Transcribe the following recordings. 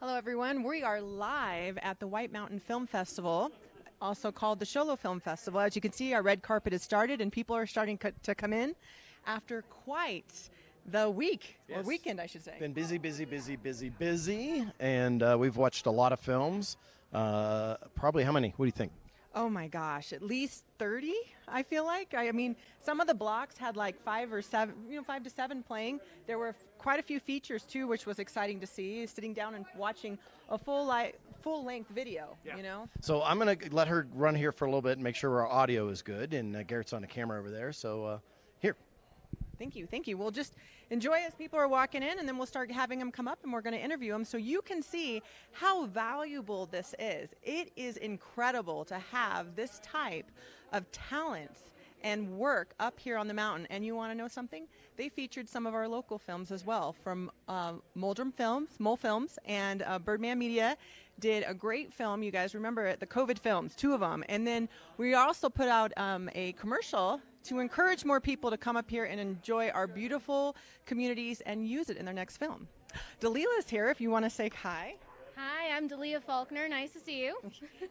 Hello, everyone. We are live at the White Mountain Film Festival, also called the Sholo Film Festival. As you can see, our red carpet has started, and people are starting to come in after quite the week, or weekend, I should say. Been busy, and we've watched a lot of films. Probably how many? What do you think? Oh my gosh, at least 30, I feel like. I mean, some of the blocks had like 5 to 7 playing. There were quite a few features too, which was exciting to see, sitting down and watching a full-length video, you know? So I'm going to let her run here for a little bit and make sure our audio is good, and Garrett's on the camera over there, so here. Thank you, thank you. We'll just enjoy as people are walking in, and then we'll start having them come up, and we're going to interview them so you can see how valuable this is. It is incredible to have this type of talent and work up here on the mountain. And you want to know something? They featured some of our local films as well from Mole Films, and Birdman Media did a great film. You guys remember it, the COVID films, 2 of them. And then we also put out a commercial to encourage more people to come up here and enjoy our beautiful communities and use it in their next film. Delilah's here if you want to say hi. Hi, I'm Delia Faulkner. Nice to see you.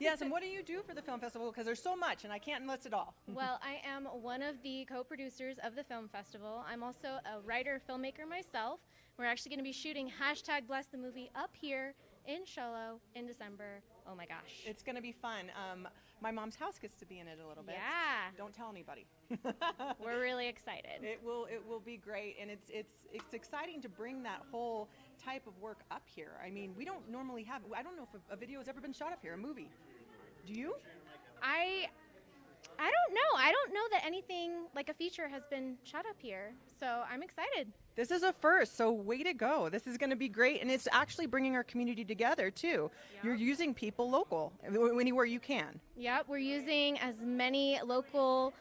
Yes, and what do you do for the film festival? Because there's so much, and I can't list it all. Well, I am one of the co-producers of the film festival. I'm also a writer, filmmaker myself. We're actually going to be shooting #BlessTheMovie up here in Sholo in December. Oh my gosh. It's going to be fun. My mom's house gets to be in it a little bit. Yeah. Don't tell anybody. We're really excited. It will be great, and it's exciting to bring that whole type of work up here. I mean, we don't normally have. I don't know if a video has ever been shot up here, a movie. Do you? I don't know. I don't know that anything like a feature has been shot up here, so I'm excited. This is a first, so way to go. This is going to be great, and it's actually bringing our community together, too. Yep. You're using people local anywhere you can. Yep, we're using as many local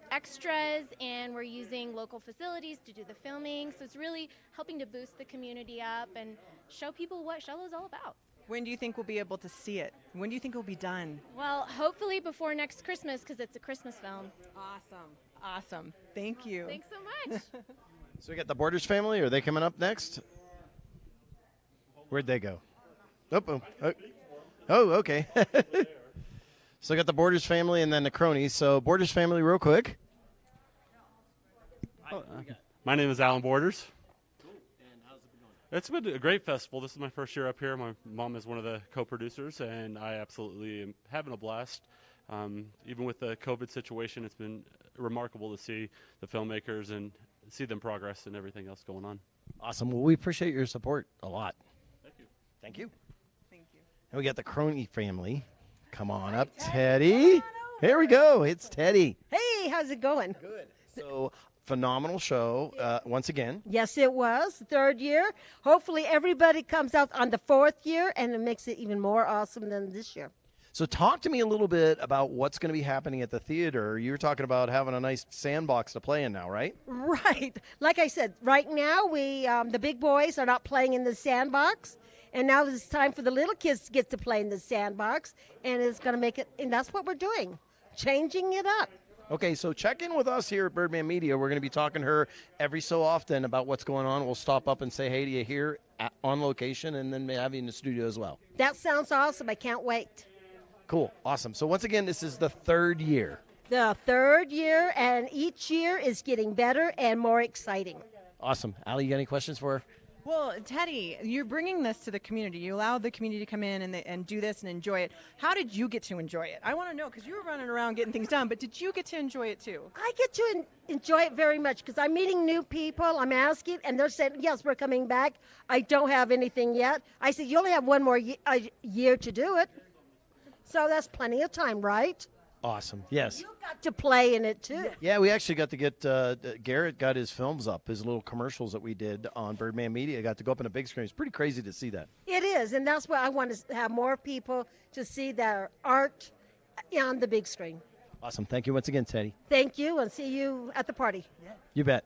extras, and we're using local facilities to do the filming, so it's really helping to boost the community up and show people what Sholo's all about. When do you think we'll be able to see it? When do you think it'll be done? Well, hopefully before next Christmas, because it's a Christmas film. Awesome. Thank you. Thanks so much. So we got the Borders family. Are they coming up next? Where'd they go? Oh, okay. So we got the Borders family and then the cronies. So Borders family real quick. My name is Alan Borders. It's been a great festival. This is my first year up here. My mom is one of the co-producers, and I absolutely am having a blast. Even with the COVID situation, it's been remarkable to see the filmmakers and see them progress and everything else going on. Awesome. Well, we appreciate your support a lot. Thank you. Thank you. Thank you. And we got the crony family. Come on up, Teddy. Here we go. It's Teddy. Hey, how's it going? Good. So, phenomenal show once again. Yes, it was. 3rd year. Hopefully everybody comes out on the 4th year, and it makes it even more awesome than this year. So talk to me a little bit about what's going to be happening at the theater. You were talking about having a nice sandbox to play in now, right? Right. Like I said, right now the big boys are not playing in the sandbox, and now it's time for the little kids to get to play in the sandbox, and it's going to make it, and that's what we're doing, changing it up. Okay, so check in with us here at Birdman Media. We're going to be talking to her every so often about what's going on. We'll stop up and say hey to you here on location, and then have you in the studio as well. That sounds awesome. I can't wait. Cool. Awesome. So once again, this is the 3rd year. The 3rd year, and each year is getting better and more exciting. Awesome. Allie, you got any questions for her? Well, Teddy, you're bringing this to the community. You allowed the community to come in and do this and enjoy it. How did you get to enjoy it? I want to know, because you were running around getting things done, but did you get to enjoy it too? I get to enjoy it very much because I'm meeting new people. I'm asking, and they're saying, yes, we're coming back. I don't have anything yet. I said, you only have one more year to do it. So that's plenty of time, right? Awesome. Yes. You got to play in it, too. Yeah, we actually got to get Garrett got his films up, his little commercials that we did on Birdman Media. Got to go up on a big screen. It's pretty crazy to see that. It is, and that's why I want to have more people to see their art on the big screen. Awesome. Thank you once again, Teddy. Thank you, and see you at the party. Yeah. You bet.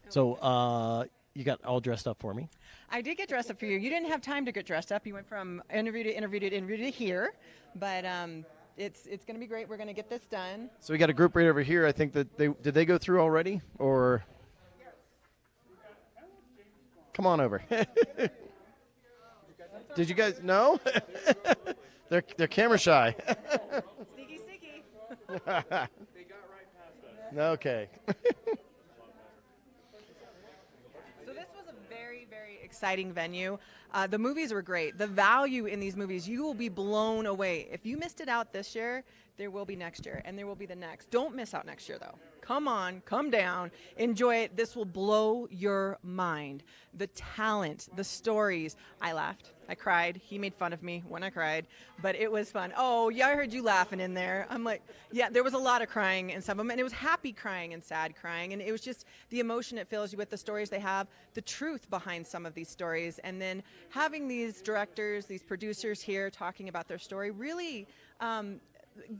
So you got all dressed up for me. I did get dressed up for you. You didn't have time to get dressed up. You went from interview to interview to interview to here, but it's going to be great. We're going to get this done. So we got a group right over here. I think that did they go through already, or come on over. Did you guys know? They're camera shy. Sneaky, sneaky. Okay. So this was a very, very exciting venue. The movies were great. The value in these movies, you will be blown away. If you missed it out this year, there will be next year, and there will be the next. Don't miss out next year, though. Come on, come down, enjoy it. This will blow your mind. The talent, the stories. I laughed. I cried. He made fun of me when I cried, but it was fun. Oh, yeah, I heard you laughing in there. I'm like, yeah, there was a lot of crying in some of them, and it was happy crying and sad crying, and it was just the emotion it fills you with, the stories they have, the truth behind some of these stories, and then having these directors, these producers here talking about their story really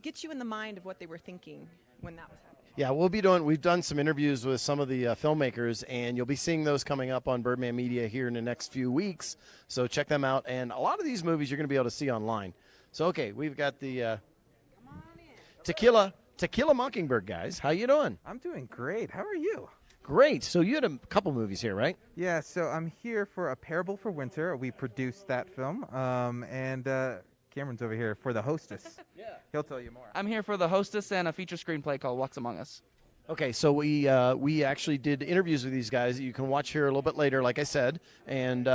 gets you in the mind of what they were thinking when that was happening. Yeah, we've done some interviews with some of the filmmakers, and you'll be seeing those coming up on Birdman Media here in the next few weeks. So check them out. And a lot of these movies you're going to be able to see online. So, okay, we've got the Tequila Mockingbird guys. How you doing? I'm doing great. How are you? Great. So you had a couple movies here, right? Yeah, so I'm here for A Parable for Winter. We produced that film. And Cameron's over here for The Hostess. Yeah. He'll tell you more. I'm here for The Hostess and a feature screenplay called What's Among Us. Okay, so we actually did interviews with these guys that you can watch here a little bit later, like I said. And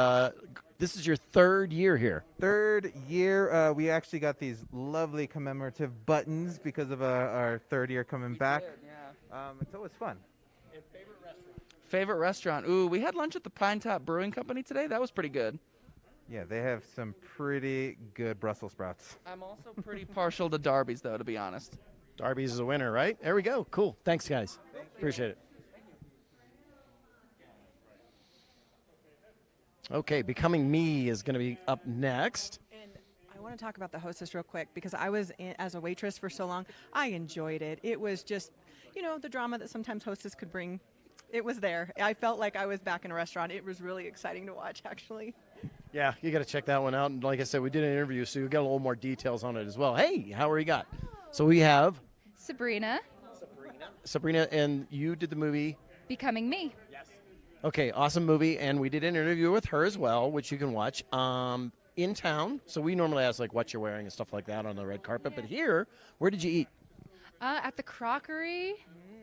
this is your third year here. Third year. We actually got these lovely commemorative buttons because of our third year coming back. Did, yeah. It's always fun. Favorite restaurant? Ooh, we had lunch at the Pine Top Brewing Company today. That was pretty good. Yeah, they have some pretty good Brussels sprouts. I'm also pretty partial to Darby's, though, to be honest. Darby's is a winner, right? There we go. Cool. Thanks, guys. Appreciate it. Okay, Becoming Me is going to be up next. And I want to talk about The Hostess real quick because I was as a waitress for so long. I enjoyed it. It was just, the drama that sometimes hostess could bring. It was there. I felt like I was back in a restaurant. It was really exciting to watch, actually. Yeah, you got to check that one out. And like I said, we did an interview, so you got a little more details on it as well. Hey, how are you got? So we have Sabrina. Sabrina, and you did the movie Becoming Me. Okay, awesome movie, and we did an interview with her as well, which you can watch in town. So we normally ask like what you're wearing and stuff like that on the red carpet, but here, where did you eat? At the Crockery.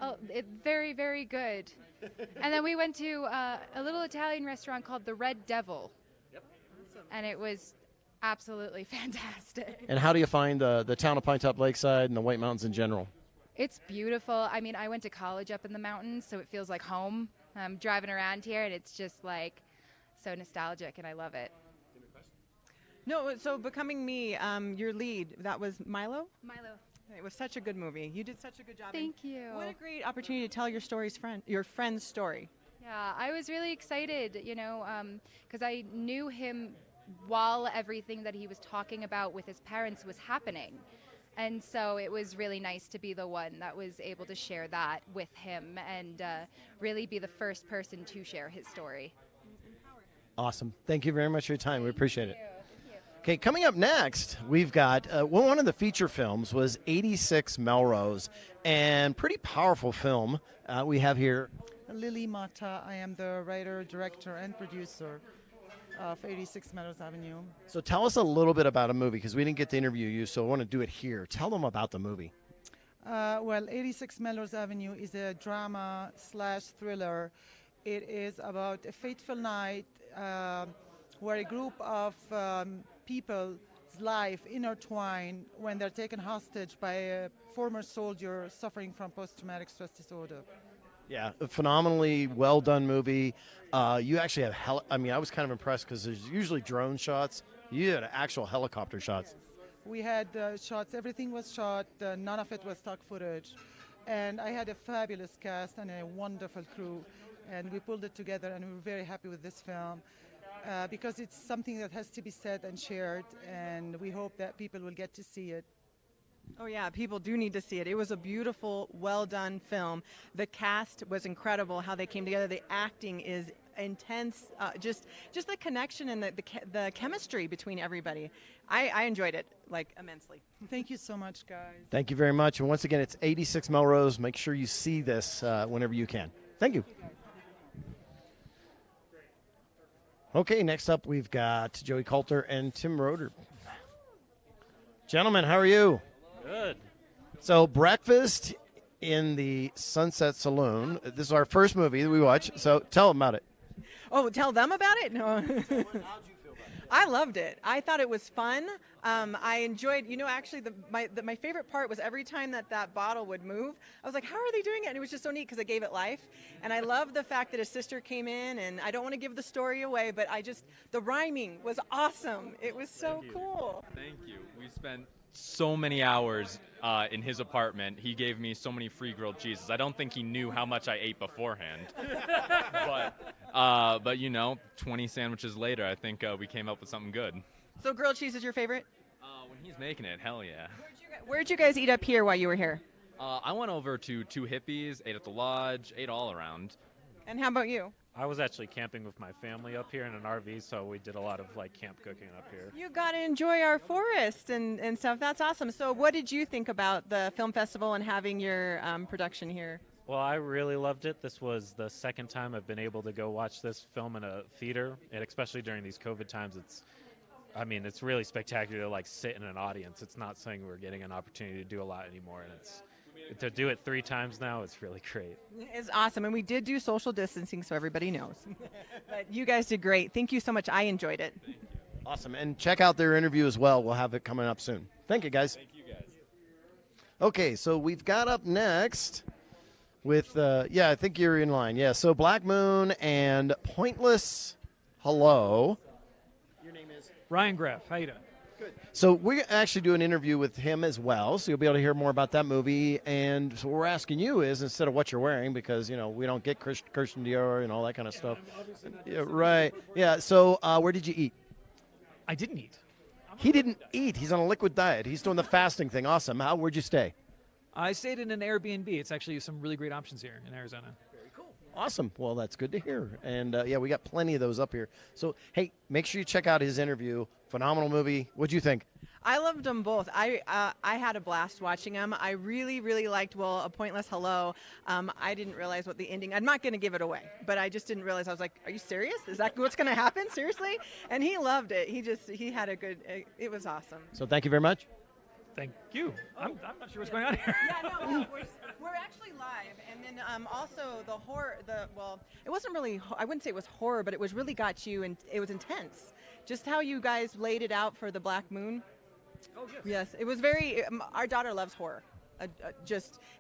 Oh, very, very good. And then we went to a little Italian restaurant called the Red Devil. Yep. And it was absolutely fantastic. And how do you find the town of Pinetop Lakeside and the White Mountains in general? It's beautiful. I mean, I went to college up in the mountains, so it feels like home. I'm driving around here, and it's just like so nostalgic, and I love it. No, so Becoming Me, your lead, that was Milo? Milo. It was such a good movie. You did such a good job. Thank you. What a great opportunity to tell your friend's story. Yeah, I was really excited, because I knew him while everything that he was talking about with his parents was happening. And so it was really nice to be the one that was able to share that with him and really be the first person to share his story. Awesome. Thank you very much for your time. We appreciate it. Okay, coming up next, we've got one of the feature films was 86 Melrose, and pretty powerful film we have here. Lily Mata. I am the writer, director, and producer of 86 Meadows Avenue. So tell us a little bit about a movie, because we didn't get to interview you, so I want to do it here. Tell them about the movie. Well, 86 Meadows Avenue is a drama/thriller. It is about a fateful night where a group of people's life intertwine when they're taken hostage by a former soldier suffering from post-traumatic stress disorder. Yeah, a phenomenally well done movie. You actually have I was kind of impressed because there's usually drone shots. You had actual helicopter shots. We had shots. Everything was shot. None of it was stock footage. And I had a fabulous cast and a wonderful crew. And we pulled it together, and we were very happy with this film because it's something that has to be said and shared. And we hope that people will get to see it. Oh yeah, people do need to see it. It was a beautiful, well-done film. The cast was incredible, how they came together. The acting is intense. Just the connection and the chemistry between everybody. I enjoyed it, immensely. Thank you so much, guys. Thank you very much. And once again, it's 86 Melrose. Make sure you see this whenever you can. Thank you. Okay, next up we've got Joey Coulter and Tim Roeder. Gentlemen, how are you? Good. So, breakfast in the Sunset Saloon. This is our first movie that we watch. So, tell them about it. Oh, tell them about it? No. I loved it. I thought it was fun. I enjoyed, actually my favorite part was every time that bottle would move, I was like, how are they doing it? And it was just so neat because it gave it life. And I love the fact that his sister came in, and I don't want to give the story away, but the rhyming was awesome. It was so cool. Thank you. We spent so many hours in his apartment. He gave me so many free grilled cheeses. I don't think he knew how much I ate beforehand. but 20 sandwiches later, I think we came up with something good. So grilled cheese is your favorite? When he's making it, hell yeah. Where'd you guys eat up here while you were here? I went over to Two Hippies, ate at the lodge, ate all around. And how about you? I was actually camping with my family up here in an RV, so we did a lot of camp cooking up here. You got to enjoy our forest and stuff. That's awesome. So what did you think about the film festival and having your production here? Well, I really loved it. This was the second time I've been able to go watch this film in a theater, and especially during these COVID times, it's really spectacular to sit in an audience. It's not something we're getting an opportunity to do a lot anymore, and to do it 3 times now, it's really great. It's awesome, and we did do social distancing, so everybody knows. But you guys did great. Thank you so much. I enjoyed it. Awesome. And check out their interview as well. We'll have it coming up soon. Thank you, guys. Thank you, guys. Okay, so we've got up next with, I think you're in line. Yeah, so Black Moon and Pointless Hello. Your name is? Ryan Greff. How you doing? Good. So we actually do an interview with him as well, so you'll be able to hear more about that movie. And so what we're asking you is, instead of what you're wearing, because, we don't get Christian Dior and all that kind of stuff. Yeah, right. Yeah, so where did you eat? I didn't eat. He didn't eat. He's on a liquid diet. He's doing the fasting thing. Awesome. Where'd you stay? I stayed in an Airbnb. It's actually some really great options here in Arizona. Awesome. Well, that's good to hear. And, we got plenty of those up here. So, hey, make sure you check out his interview. Phenomenal movie. What'd you think? I loved them both. I had a blast watching them. I really, really liked, A Pointless Hello. I didn't realize what the ending, I'm not going to give it away, but I just didn't realize. I was like, are you serious? Is that what's going to happen? Seriously? And he loved it. He had a good, it was awesome. So thank you very much. Thank you. I'm not sure what's going on here. Yeah, no, we're actually live. And then also the horror, it wasn't really, I wouldn't say it was horror, but it was really got you, and it was intense. Just how you guys laid it out for the Black Moon. Oh, yes. Yes, it was very, our daughter loves horror.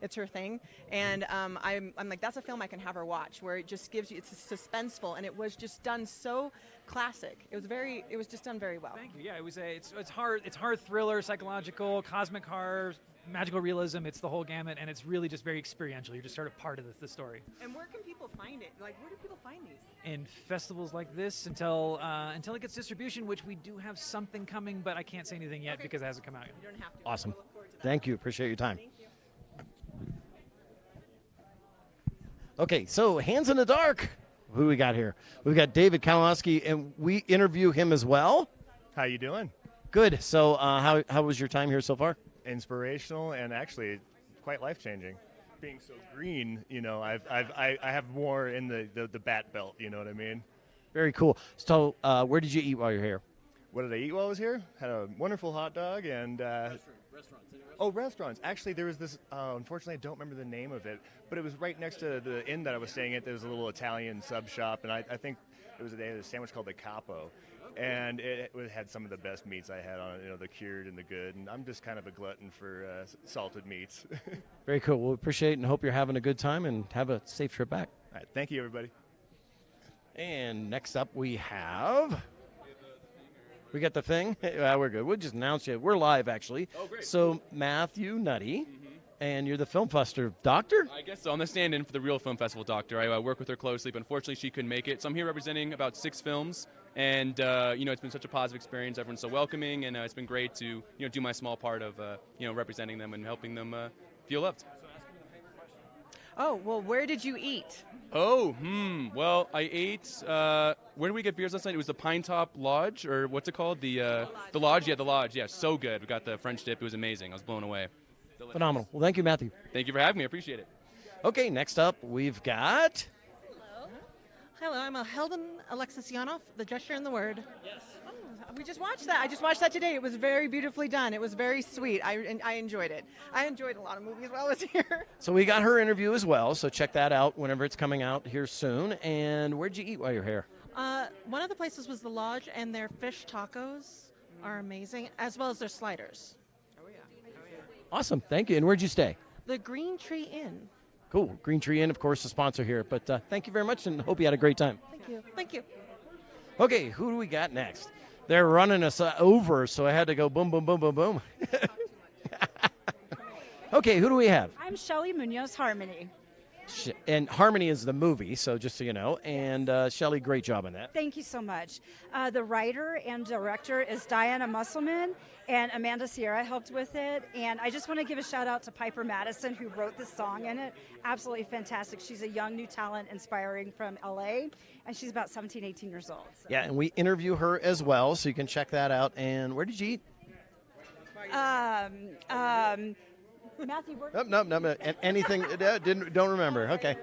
It's her thing. And I'm like, that's a film I can have her watch, where it just gives you, it's suspenseful, and it was just done so classic. It was just done very well. Thank you. Yeah, it's hard thriller, psychological, cosmic horror, magical realism. It's the whole gamut, and it's really just very experiential. You're just sort of part of the story. And where can people find it? Where do people find these? In festivals like this until it gets distribution, which we do have something coming, but I can't say anything yet because it hasn't come out yet. You don't have to. Awesome. Thank you. Appreciate your time. Thank you. Okay, so Hands in the Dark. Who we got here? We've got David Kowalski, and we interview him as well. How you doing? Good. So how was your time here so far? Inspirational and actually quite life-changing. Being so green, I have more in the bat belt, you know what I mean? Very cool. So where did you eat while you're here? What did I eat while I was here? Had a wonderful hot dog and... Restaurants. Oh, restaurants. Actually, there was this, unfortunately, I don't remember the name of it, but it was right next to the inn that I was staying at. There was a little Italian sub shop, and I think they had a sandwich called the Capo. And it had some of the best meats I had on it, the cured and the good. And I'm just kind of a glutton for salted meats. Very cool. Well, we appreciate it and hope you're having a good time and have a safe trip back. All right. Thank you, everybody. And next up we have... We got the thing? We're good. We'll just announce you. We're live, actually. Oh, great. So, Matthew Nutty, and you're the film festival doctor? I guess so. I'm the stand-in for the Real Film Festival doctor. I work with her closely, but unfortunately she couldn't make it. So I'm here representing about 6 films, and it's been such a positive experience. Everyone's so welcoming, and it's been great to do my small part of representing them and helping them feel loved. Oh, well, where did you eat? Oh, well, I ate, where did we get beers last night? It was the Pine Top Lodge, or what's it called? The Lodge? Yeah, the Lodge. Yeah, so good. We got the French dip. It was amazing. I was blown away. Delicious. Phenomenal. Well, thank you, Matthew. Thank you for having me. I appreciate it. Okay, next up, we've got... Hello, I'm Helden Alexisyanov, the gesture and the word. Yes. We just watched that. I just watched that today. It was very beautifully done. It was very sweet. I enjoyed it. I enjoyed a lot of movies while I was here. So we got her interview as well, so check that out whenever it's coming out here soon. And where'd you eat while you're here? One of the places was the Lodge, and their fish tacos are amazing, as well as their sliders. Awesome, thank you. And where'd you stay? The Green Tree Inn. Cool, Green Tree Inn, of course, the sponsor here. But thank you very much, and hope you had a great time. Thank you. Thank you. Okay, who do we got next? They're running us over, so I had to go boom, boom, boom, boom, boom. Okay, who do we have? I'm Shelly Munoz Harmony. And Harmony is the movie, so just so you know. And Shelly, great job on that. Thank you so much. The writer and director is Diana Musselman, and Amanda Sierra helped with it. And I just want to give a shout out to Piper Madison, who wrote the song in it. Absolutely fantastic. She's a young new talent, inspiring from LA, and she's about 17, 18 years old. So. Yeah, and we interview her as well, so you can check that out. And where did you eat? Matthew, No. Anything? Don't remember. Okay.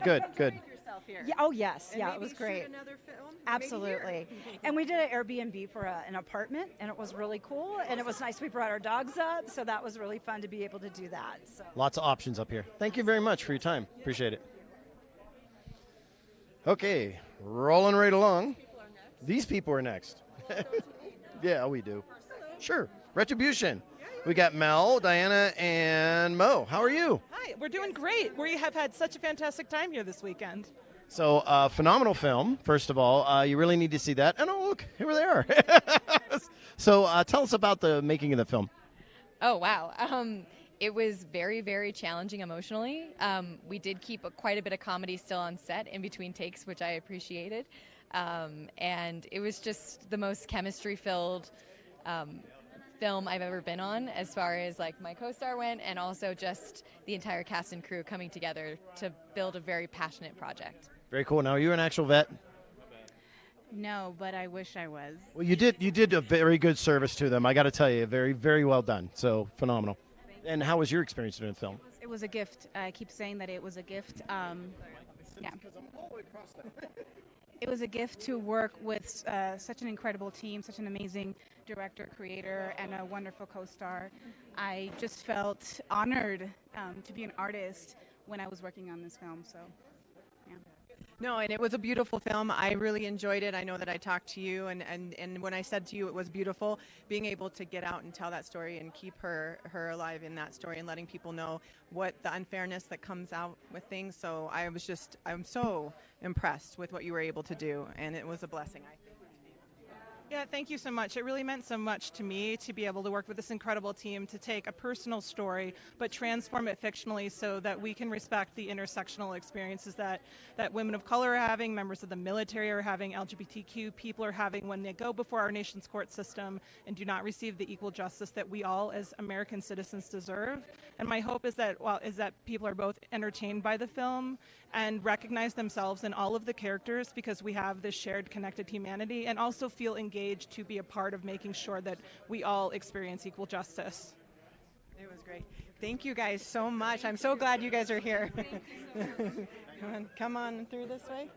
Good. Yeah, oh yes, yeah, it was great. Absolutely. And we did an Airbnb for an apartment, and it was really cool, and it was nice. We brought our dogs up, so that was really fun to be able to do that. So. Lots of options up here. Thank you very much for your time. Appreciate it. Okay, rolling right along. These people are next. Yeah, we do. Sure. Retribution. We got Mel, Diana, and Mo. How are you? Hi, we're doing great. We have had such a fantastic time here this weekend. So, phenomenal film, first of all. You really need to see that. And oh, look, here they are. So, tell us about the making of the film. Oh, wow. It was very, very challenging emotionally. We did keep quite a bit of comedy still on set in between takes, which I appreciated. And it was just the most chemistry-filled film I've ever been on, as far as like my co-star went, and also just the entire cast and crew coming together to build a very passionate project. Very cool. Now, are you an actual vet? No, but I wish I was. Well, you did a very good service to them. I got to tell you, very, very well done. So phenomenal. And how was your experience doing the film? It was a gift. I keep saying that it was a gift. Yeah. It was a gift to work with such an incredible team, such an amazing director, creator, and a wonderful co-star. I just felt honored to be an artist when I was working on this film. So, yeah. No, and it was a beautiful film. I really enjoyed it. I know that I talked to you, and when I said to you it was beautiful, being able to get out and tell that story and keep her alive in that story and letting people know what the unfairness that comes out with things. So I'm so impressed with what you were able to do, and it was a blessing, I think. Yeah, thank you so much. It really meant so much to me to be able to work with this incredible team to take a personal story but transform it fictionally so that we can respect the intersectional experiences that women of color are having, members of the military are having, LGBTQ people are having when they go before our nation's court system and do not receive the equal justice that we all as American citizens deserve. And my hope is that people are both entertained by the film and recognize themselves in all of the characters because we have this shared connected humanity, and also feel engaged to be a part of making sure that we all experience equal justice. It was great. Thank you guys so much. I'm so glad you guys are here. Come on through this way.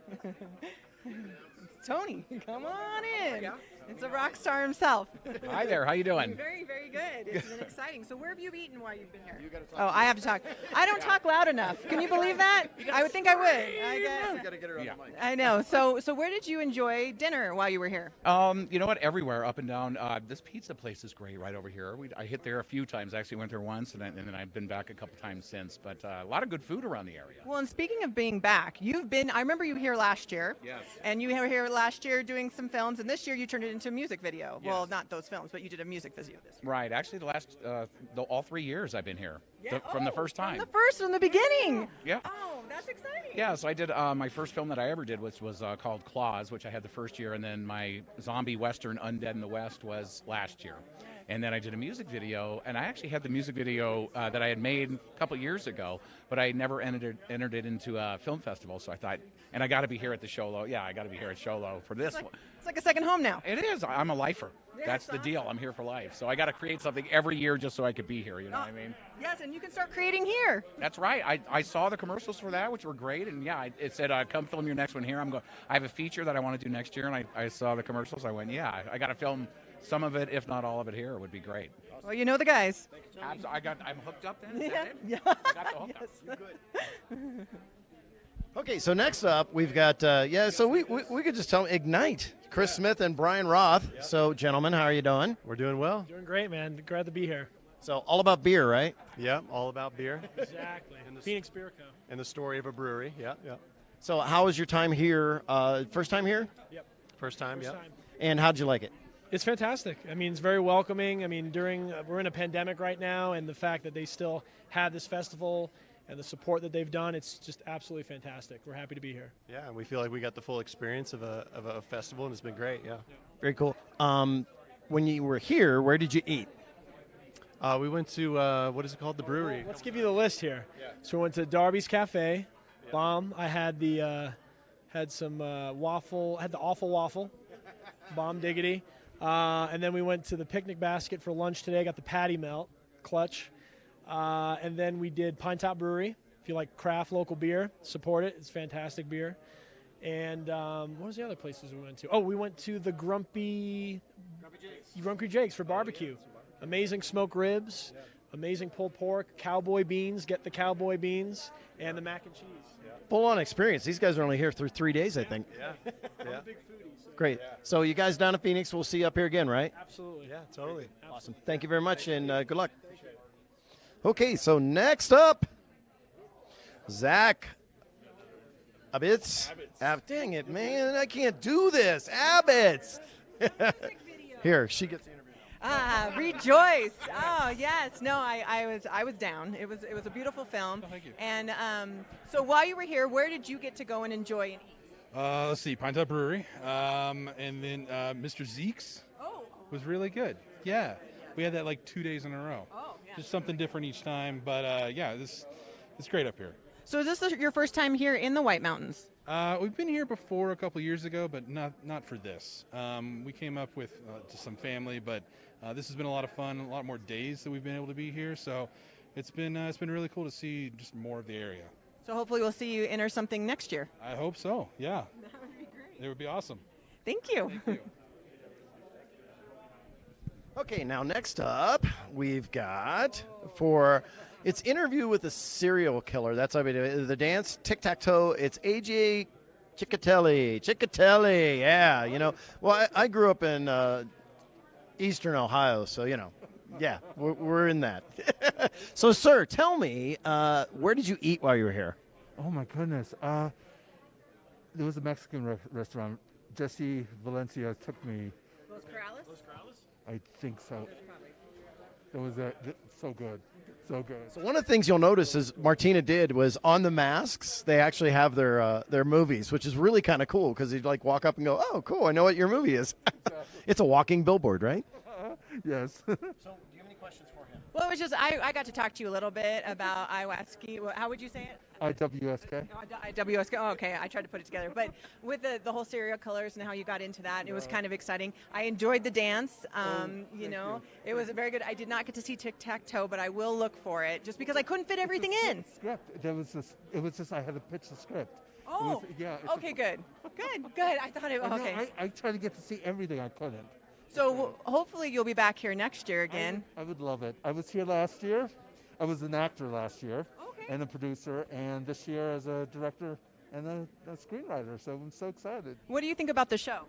Tony, come on in. It's a rock star himself. Hi there. How you doing? Very, very good. It's been exciting. So where have you eaten while you've been here? I have to talk. I don't talk loud enough. Can you believe that? I would think I would. I guess. We gotta get her on the mic. I know. So where did you enjoy dinner while you were here? You know what? Everywhere, up and down. This pizza place is great right over here. I hit there a few times. I actually went there once, and then I've been back a couple times since. But a lot of good food around the area. Well, and speaking of being back, I remember you here last year. Yes. And you were here last year doing some films, and this year you turned it into a music video. Yes. Well, not those films, but you did a music video this year. Right. Actually, all 3 years I've been here from the first time. From the beginning. Yeah. Oh, that's exciting. Yeah. So I did my first film that I ever did, which was called Claws, which I had the first year, and then my zombie western Undead in the West was last year. And then I did a music video, and I actually had the music video that I had made a couple years ago, but I never entered it into a film festival. So I thought And I got to be here at the Sholo. Yeah, I got to be here at Sholo for this one. It's like a second home now. It is. I'm a lifer. Yeah, That's the deal. I'm here for life. So I got to create something every year just so I could be here. You know what I mean? Yes, and you can start creating here. That's right. I saw the commercials for that, which were great. And yeah, it said, come film your next one here. I have a feature that I want to do next year. And I saw the commercials. I went, yeah, I got to film some of it, if not all of it here. It would be great. Well, you know the guys. I'm hooked up then? Is Yeah. that it? Yeah. I got the hook up. Okay, so next up we've got so we could just tell them Ignite, Chris Smith and Brian Roth. So gentlemen, how are you doing? We're doing well. Doing great, man. Glad to be here. So all about beer, right? Yeah, all about beer. Exactly. Phoenix Beer Co. And the story of a brewery. Yeah, yeah. So how was your time here? First time here? Yep. First time, yeah. And how'd you like it? It's fantastic. I mean, it's very welcoming. I mean, we're in a pandemic right now, and the fact that they still have this festival and the support that they've done, it's just absolutely fantastic. We're happy to be here. Yeah, and we feel like we got the full experience of a festival, and it's been great, yeah. Very cool. When you were here, where did you eat? We went to, what is it called, the brewery? Well, let's give you the list here. Yeah. So we went to Darby's Cafe, bomb. I had had some waffle, had the awful waffle, bomb diggity. And then we went to the Picnic Basket for lunch today, got the patty melt, clutch. And then we did Pine Top Brewery. If you like craft local beer, support it. It's fantastic beer. And what was the other places we went to? Oh, we went to the Grumpy Jake's for barbecue. Amazing smoked ribs, amazing pulled pork, cowboy beans, get the cowboy beans, and the mac and cheese. Full-on experience. These guys are only here through 3 days, I think. Yeah. I'm a big foodie. So Great. So you guys down at Phoenix, we'll see you up here again, right? Absolutely. Yeah, totally. Awesome. Thank you very much, and good luck. Okay, so next up, Zach Abitz. Dang it, man. I can't do this. Abitz. Here, she gets the interview. Rejoice! Oh yes, no, I was down. It was a beautiful film. Oh, thank you. And so while you were here, where did you get to go and enjoy and eat? Let's see, Pine Top Brewery, and then Mr. Zeke's was really good. Yeah, we had that like 2 days in a row. Oh, yeah. Just something different each time, but yeah, it's great up here. So is this your first time here in the White Mountains? We've been here before a couple years ago, but not for this. We came up with just some family, but this has been a lot of fun. A lot more days that we've been able to be here, so it's been really cool to see just more of the area. So hopefully we'll see you enter something next year. I hope so. Yeah, That would be great. it would be awesome. Thank you. Thank you. Okay, now next up, we've got it's interview with a serial killer. That's the dance, tic-tac-toe. It's AJ Ciccatelli. Yeah, you know. Well, I grew up in Eastern Ohio, so, you know, yeah, we're in that. So, sir, tell me, where did you eat while you were here? Oh, my goodness. There was a Mexican restaurant. Jesse Valencia took me. Los Corrales? I think so. It was so good. So good. So one of the things you'll notice is Martina did was on the masks, they actually have their movies, which is really kind of cool because you'd like walk up and go, oh, cool, I know what your movie is. It's a walking billboard, right? Yes. So do you have any questions for him? Well, it was just I got to talk to you a little bit about Iwaski. How would you say it? IWSK. IWSK. Oh, okay, I tried to put it together. But with the whole serial killers and how you got into that, it was kind of exciting. I enjoyed the dance. You know, it was very good. I did not get to see tic-tac-toe, but I will look for it just because I couldn't fit everything in. Script. It was just I had to pitch the script. Oh, okay, good. I thought it. Okay. I tried to get to see everything. I couldn't. So hopefully you'll be back here next year again. I would love it. I was here last year. I was an actor last year and a producer, and this year as a director and a screenwriter. So I'm so excited. What do you think about the show?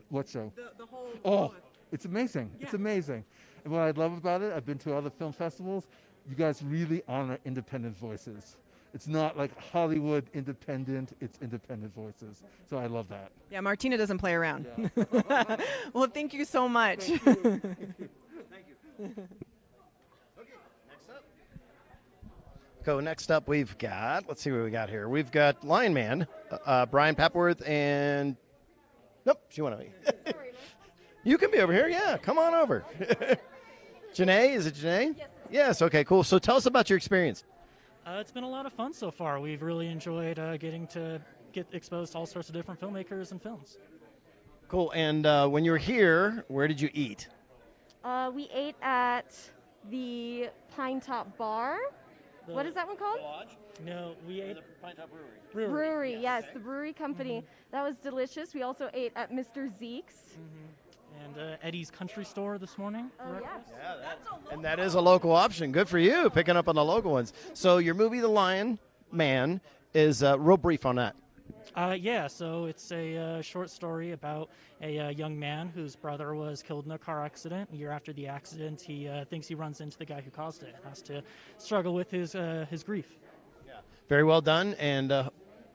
What show? The whole. Oh, it's amazing. Yeah. It's amazing. And what I love about it, I've been to other film festivals. You guys really honor independent voices. It's not like Hollywood independent, it's independent voices. So I love that. Yeah, Martina doesn't play around. Yeah. Well, thank you so much. Thank you. Thank you. Okay, next up. Next up we've got, let's see what we got here. We've got Lion Man, Brian Papworth, and, nope, she went away. You can be over here, yeah, come on over. Janae, is it Janae? Yes, okay, cool. So tell us about your experience. It's been a lot of fun so far. We've really enjoyed getting to get exposed to all sorts of different filmmakers and films. Cool. And when you were here, where did you eat? We ate at the Pine Top Bar. What is that one called? No, we ate Pine Top Brewery. Brewery, yes, the brewery company. That was delicious. We also ate at Mr. Zeke's. and Eddie's Country Store this morning. Oh, yes. And that is a local option. Good for you, picking up on the local ones. So your movie, The Lion Man, is real brief on that. Yeah, so it's a short story about a young man whose brother was killed in a car accident. A year after the accident, he thinks he runs into the guy who caused it. Has to struggle with his grief. Very well done, and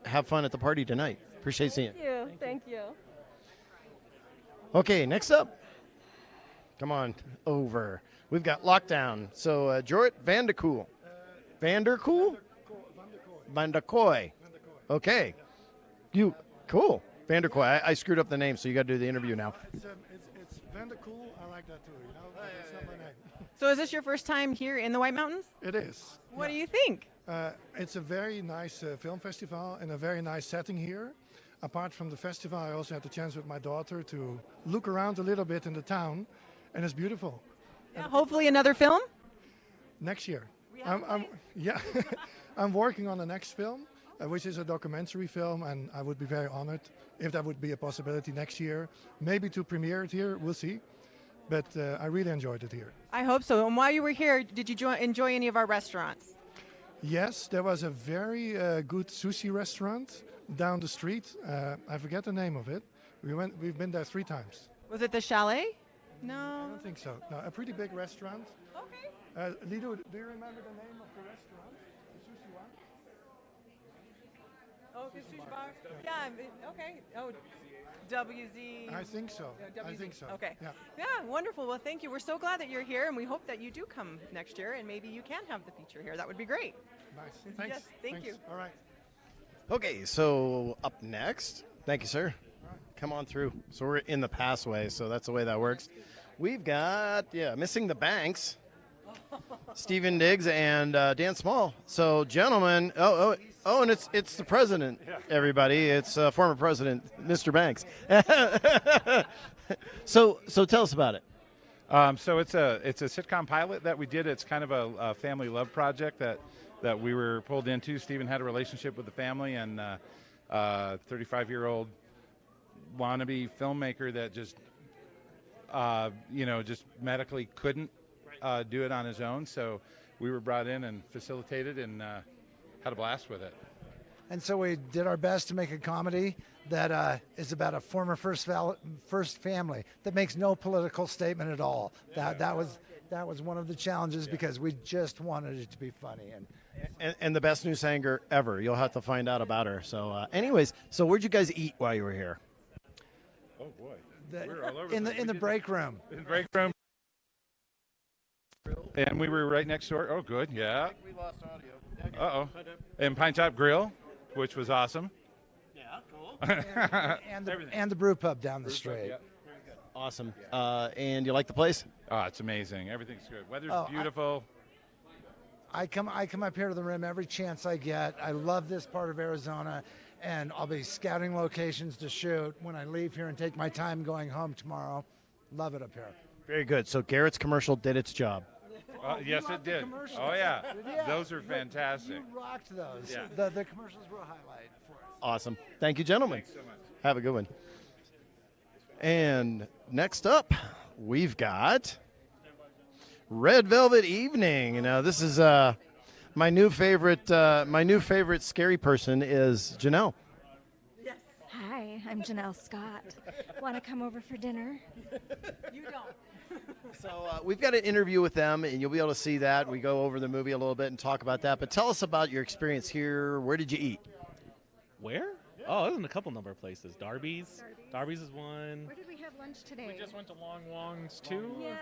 have fun at the party tonight. Appreciate seeing you. Thank you. Thank you. Okay, next up. Come on over. We've got Lockdown. So, Jorrit van der Kool. Van der Kool? Van der Kooi. Okay. You, cool. Van der Kooi. I screwed up the name, so you got to do the interview now. It's Van der Kool. I like that too. You know, that's not my name. So is this your first time here in the White Mountains? It is. What do you think? It's a very nice film festival and a very nice setting here. Apart from the festival, I also had the chance with my daughter to look around a little bit in the town, and it's beautiful. Yeah, hopefully another film? Next year. I'm working on the next film, which is a documentary film, and I would be very honored if that would be a possibility next year. Maybe to premiere it here, we'll see. But I really enjoyed it here. I hope so. And while you were here, did you enjoy any of our restaurants? Yes, there was a very good sushi restaurant down the street. I forget the name of it. We've been there 3 times. Was it the Chalet? No. I don't think so. No, a pretty big restaurant. Okay. Lido, do you remember the name of the restaurant? The sushi one? Oh, the sushi bar? Yeah, okay. Oh, WZ. I think so. WZ. I think so. Okay. Yeah. Yeah, wonderful. Well, thank you. We're so glad that you're here, and we hope that you do come next year, and maybe you can have the feature here. That would be great. Nice. Thanks. Yes, thank Thanks. you. All right. Okay, so up next, thank you, sir. Come on through. So we're in the passway, so that's the way that works. We've got, Missing the Banks, Stephen Diggs and Dan Small. So, gentlemen, and it's the president, everybody. It's former president, Mr. Banks. So tell us about it. So it's a sitcom pilot that we did. It's kind of a family love project that we were pulled into. Stephen had a relationship with the family, and 35-year-old wannabe filmmaker that just just medically couldn't do it on his own. So we were brought in and facilitated and had a blast with it. And so we did our best to make a comedy that is about a former first family that makes no political statement at all. That was one of the challenges because we just wanted it to be funny. And the best news anchor ever. You'll have to find out about her. So, anyways, so where'd you guys eat while you were here? Oh boy, we're all over in the break room. In the break room. And we were right next door. Oh, good, yeah. I think we lost audio. Uh-oh. And Pine Top Grill, which was awesome. Yeah, cool. and the brew pub down the street. Yeah. Awesome. And you like the place? Oh, it's amazing. Everything's good. Weather's Oh, beautiful. I come up here to the rim every chance I get. I love this part of Arizona, and I'll be scouting locations to shoot when I leave here and take my time going home tomorrow. Love it up here. Very good. So Garrett's commercial did its job. Yes, it did. Oh, yeah. Those are fantastic. You rocked those. Yeah. The commercials were a highlight for us. Awesome. Thank you, gentlemen. Thanks so much. Have a good one. And next up, we've got Red Velvet Evening. Now, this is my new favorite. My new favorite scary person is Janelle. Hi, I'm Janelle Scott. Want to come over for dinner? You don't. So we've got an interview with them, and you'll be able to see that. We go over the movie a little bit and talk about that. But tell us about your experience here. Where did you eat? Where? Oh, there's a couple number of places. Darby's. Darby's is one. Where did we have lunch today? We just went to Long Wong's too. Yeah.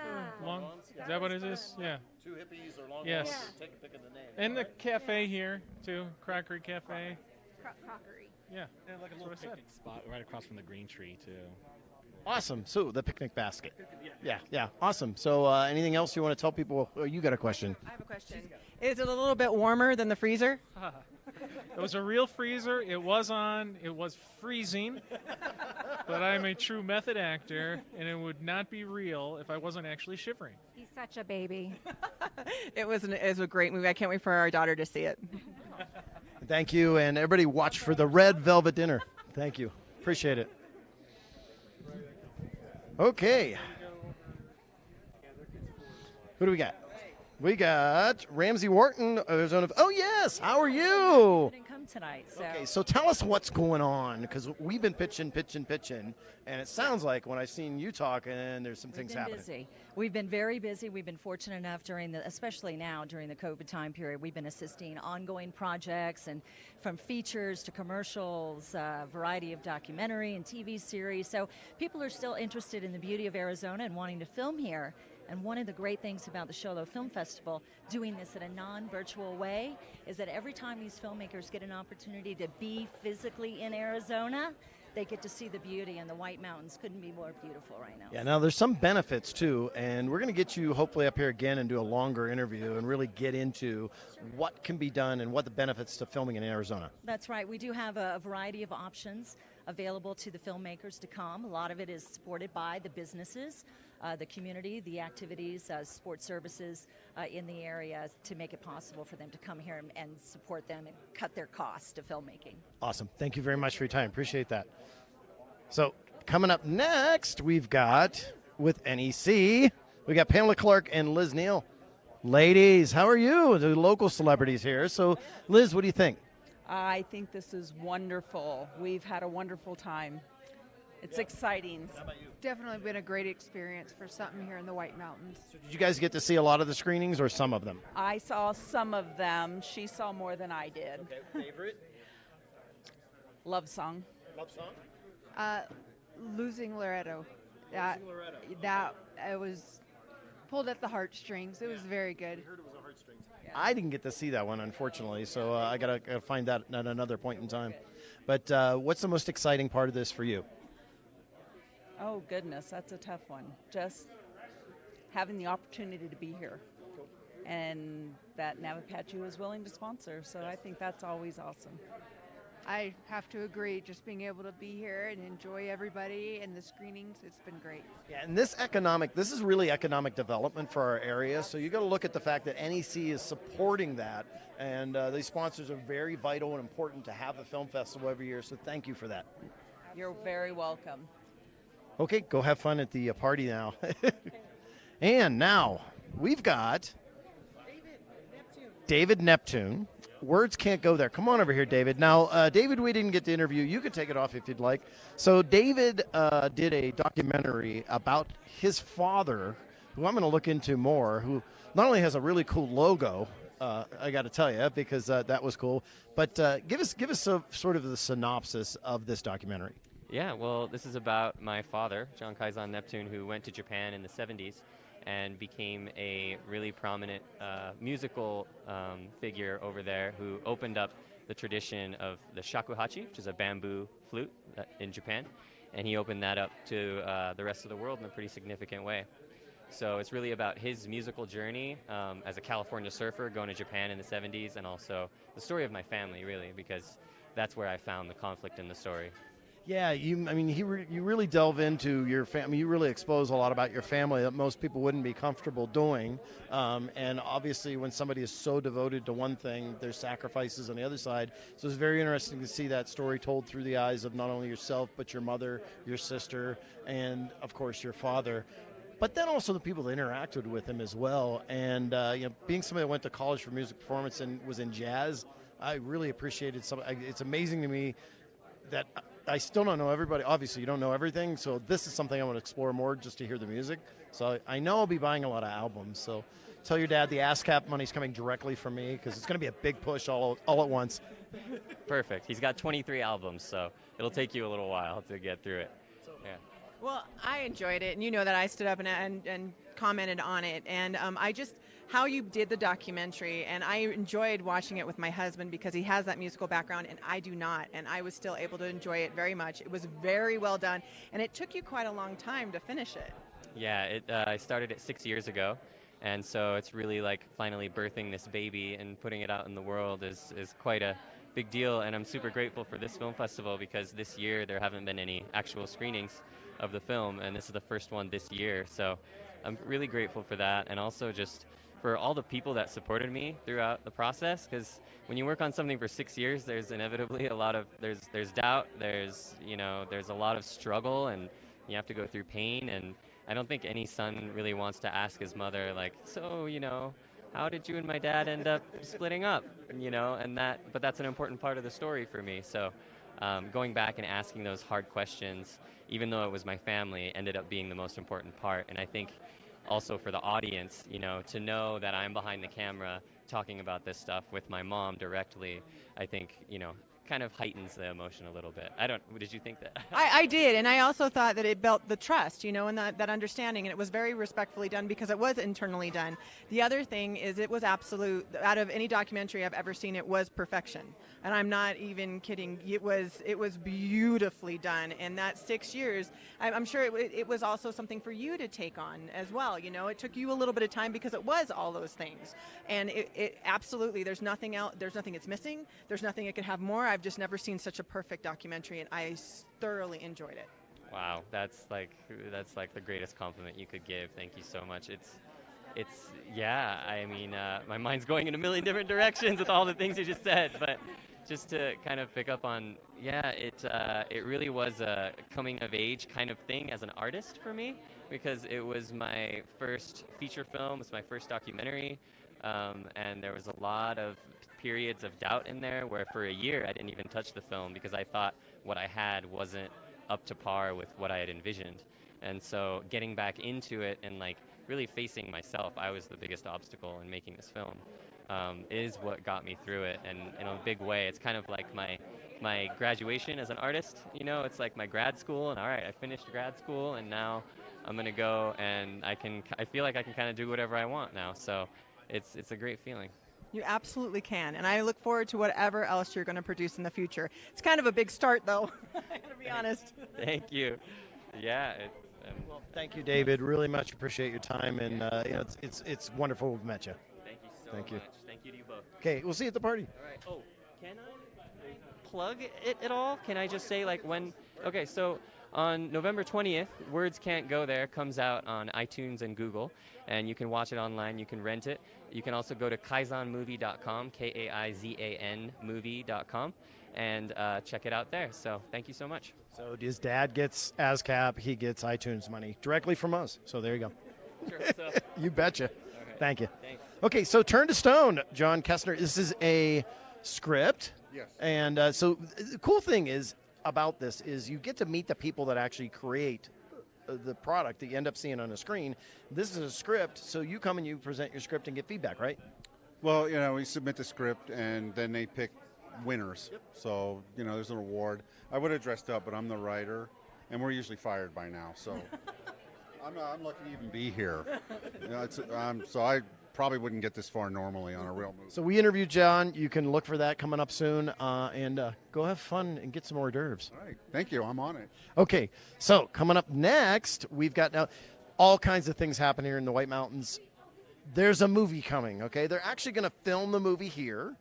Long. Is that what it is? Yeah. Two hippies or Long Yes. Wong. Take a pick of the name. And the cafe here too, Crockery Cafe. Crockery. Yeah. And like a little That's what I picnic spot right across from the green tree too. Awesome. So the picnic basket. Yeah. Awesome. So anything else you want to tell people? Oh, you got a question. I have a question. Is it a little bit warmer than the freezer? It was a real freezer. It was on. It was freezing. But I'm a true method actor, and it would not be real if I wasn't actually shivering. He's such a baby. It was a great movie. I can't wait for our daughter to see it. Thank you, and everybody watch for the Red Velvet Dinner. Thank you. Appreciate it. Okay. Who do we got? We got Ramsey Wharton, Arizona. Oh, yes. How are you? Didn't come tonight, so. Okay, so tell us what's going on, because we've been pitching, and it sounds like when I've seen you talking, there's some things happening. Busy. We've been very busy. We've been fortunate enough especially now during the COVID time period, we've been assisting ongoing projects, and from features to commercials, a variety of documentary and TV series. So people are still interested in the beauty of Arizona and wanting to film here. And one of the great things about the Show Low Film Festival, doing this in a non-virtual way, is that every time these filmmakers get an opportunity to be physically in Arizona, they get to see the beauty, and the White Mountains couldn't be more beautiful right now. Yeah, now there's some benefits too, and we're going to get you hopefully up here again and do a longer interview and really get into what can be done and what the benefits to filming in Arizona. That's right. We do have a variety of options available to the filmmakers to come. A lot of it is supported by the businesses, the community, the activities, sports services in the area to make it possible for them to come here and support them and cut their costs to filmmaking. Awesome. Thank you very much for your time. Appreciate that. So coming up next, we've got with NEC, we got Pamela Clark and Liz Neal. Ladies, how are you? The local celebrities here. So Liz, what do you think? I think this is wonderful. We've had a wonderful time. It's exciting. How about you? Definitely been a great experience for something here in the White Mountains. Did you guys get to see a lot of the screenings or some of them? I saw some of them. She saw more than I did. Okay, favorite? Love song. Love song? Losing Loretto. That it was pulled at the heartstrings. It was very good. I didn't get to see that one, unfortunately, so I gotta find that at another point in time. But what's the most exciting part of this for you? Oh, goodness, that's a tough one. Just having the opportunity to be here. And that Navapachu is willing to sponsor, so I think that's always awesome. I have to agree. Just being able to be here and enjoy everybody and the screenings, it's been great. Yeah, and this is really economic development for our area, so you got to look at the fact that NEC is supporting that, and these sponsors are very vital and important to have the film festival every year, so thank you for that. You're very welcome. Okay, go have fun at the party now. And now we've got David Neptune. Words can't go there. Come on over here, David. Now, David, we didn't get to interview. You can take it off if you'd like. So David did a documentary about his father, who I'm going to look into more, who not only has a really cool logo, I got to tell you, because that was cool, but give us sort of the synopsis of this documentary. Yeah, well, this is about my father, John Kaizan Neptune, who went to Japan in the 70s and became a really prominent musical figure over there, who opened up the tradition of the shakuhachi, which is a bamboo flute in Japan, and he opened that up to the rest of the world in a pretty significant way. So it's really about his musical journey as a California surfer going to Japan in the 70s, and also the story of my family, really, because that's where I found the conflict in the story. Yeah, you really delve into your family. You really expose a lot about your family that most people wouldn't be comfortable doing. And obviously, when somebody is so devoted to one thing, there's sacrifices on the other side. So it's very interesting to see that story told through the eyes of not only yourself, but your mother, your sister, and, of course, your father. But then also the people that interacted with him as well. And being somebody that went to college for music performance and was in jazz, I really appreciated some. It's amazing to me that I still don't know everybody. Obviously, you don't know everything, so this is something I want to explore more just to hear the music. So I know I'll be buying a lot of albums. So tell your dad the ASCAP money's coming directly from me, because it's going to be a big push all at once. Perfect. He's got 23 albums, so it'll take you a little while to get through it. Yeah. Well, I enjoyed it, and you know that I stood up and commented on it, and how you did the documentary, and I enjoyed watching it with my husband because he has that musical background and I do not, and I was still able to enjoy it very much. It was very well done, and it took you quite a long time to finish it. Yeah, I started it 6 years ago, and so it's really like finally birthing this baby and putting it out in the world is quite a big deal, and I'm super grateful for this film festival because this year there haven't been any actual screenings of the film, and this is the first one this year. So I'm really grateful for that, and also just for all the people that supported me throughout the process, because when you work on something for 6 years, there's inevitably a lot of there's doubt, there's a lot of struggle, and you have to go through pain. And I don't think any son really wants to ask his mother, like, so how did you and my dad end up splitting up? But that's an important part of the story for me. So going back and asking those hard questions, even though it was my family, ended up being the most important part. And I think also for the audience, to know that I'm behind the camera talking about this stuff with my mom directly, I think, kind of heightens the emotion a little bit. Did you think that? I did, and I also thought that it built the trust, and that understanding, and it was very respectfully done because it was internally done. The other thing is it was absolute, out of any documentary I've ever seen, it was perfection. And I'm not even kidding. It was beautifully done, and that 6 years, I'm sure it was also something for you to take on as well. It took you a little bit of time because it was all those things. And it absolutely, there's nothing else, there's nothing it's missing, there's nothing it could have more. I've just never seen such a perfect documentary, and I thoroughly enjoyed it. Wow, that's like the greatest compliment you could give. Thank you so much. It's yeah. I mean, my mind's going in a million different directions with all the things you just said, but just to kind of pick up on, it really was a coming of age kind of thing as an artist for me, because it was my first feature film, it's my first documentary, and there was a lot of periods of doubt in there where for a year I didn't even touch the film because I thought what I had wasn't up to par with what I had envisioned. And so getting back into it and really facing myself, I was the biggest obstacle in making this film, is what got me through it. And in a big way, it's kind of like my graduation as an artist. It's like my grad school, and all right, I finished grad school, and now I'm gonna go and I feel like I can kind of do whatever I want now. So it's a great feeling. You absolutely can, and I look forward to whatever else you're going to produce in the future. It's kind of a big start, though. I got to be honest. Thank you. Yeah. Well, thank you, David. Really much appreciate your time, and it's wonderful we've met you. Thank you so Thank you. much. Thank you to you both. Okay, we'll see you at the party. All right. Oh, can I plug it at all? Can I just say when? Okay, so on November 20th, Words Can't Go There comes out on iTunes and Google, and you can watch it online. You can rent it. You can also go to kaizanmovie.com, Kaizan movie.com, and check it out there. So thank you so much. So his dad gets ASCAP, he gets iTunes money directly from us. So there you go. Sure, so. You betcha. Okay. Thank you. Thanks. Okay, so Turn to Stone, John Kessner. This is a script. Yes. And so the cool thing is about this is you get to meet the people that actually create the product that you end up seeing on a screen. This is a script, so you come and you present your script and get feedback, right? Well, we submit the script and then they pick winners. Yep. So, there's an award. I would have dressed up, but I'm the writer, and we're usually fired by now. So I'm lucky to even be here. So I probably wouldn't get this far normally on a real movie. So we interviewed John. You can look for that coming up soon, and go have fun and get some hors d'oeuvres. All right. Thank you. I'm on it. Okay, so coming up next, we've got now all kinds of things happen here in the White Mountains. There's a movie coming, okay? They're actually going to film the movie here.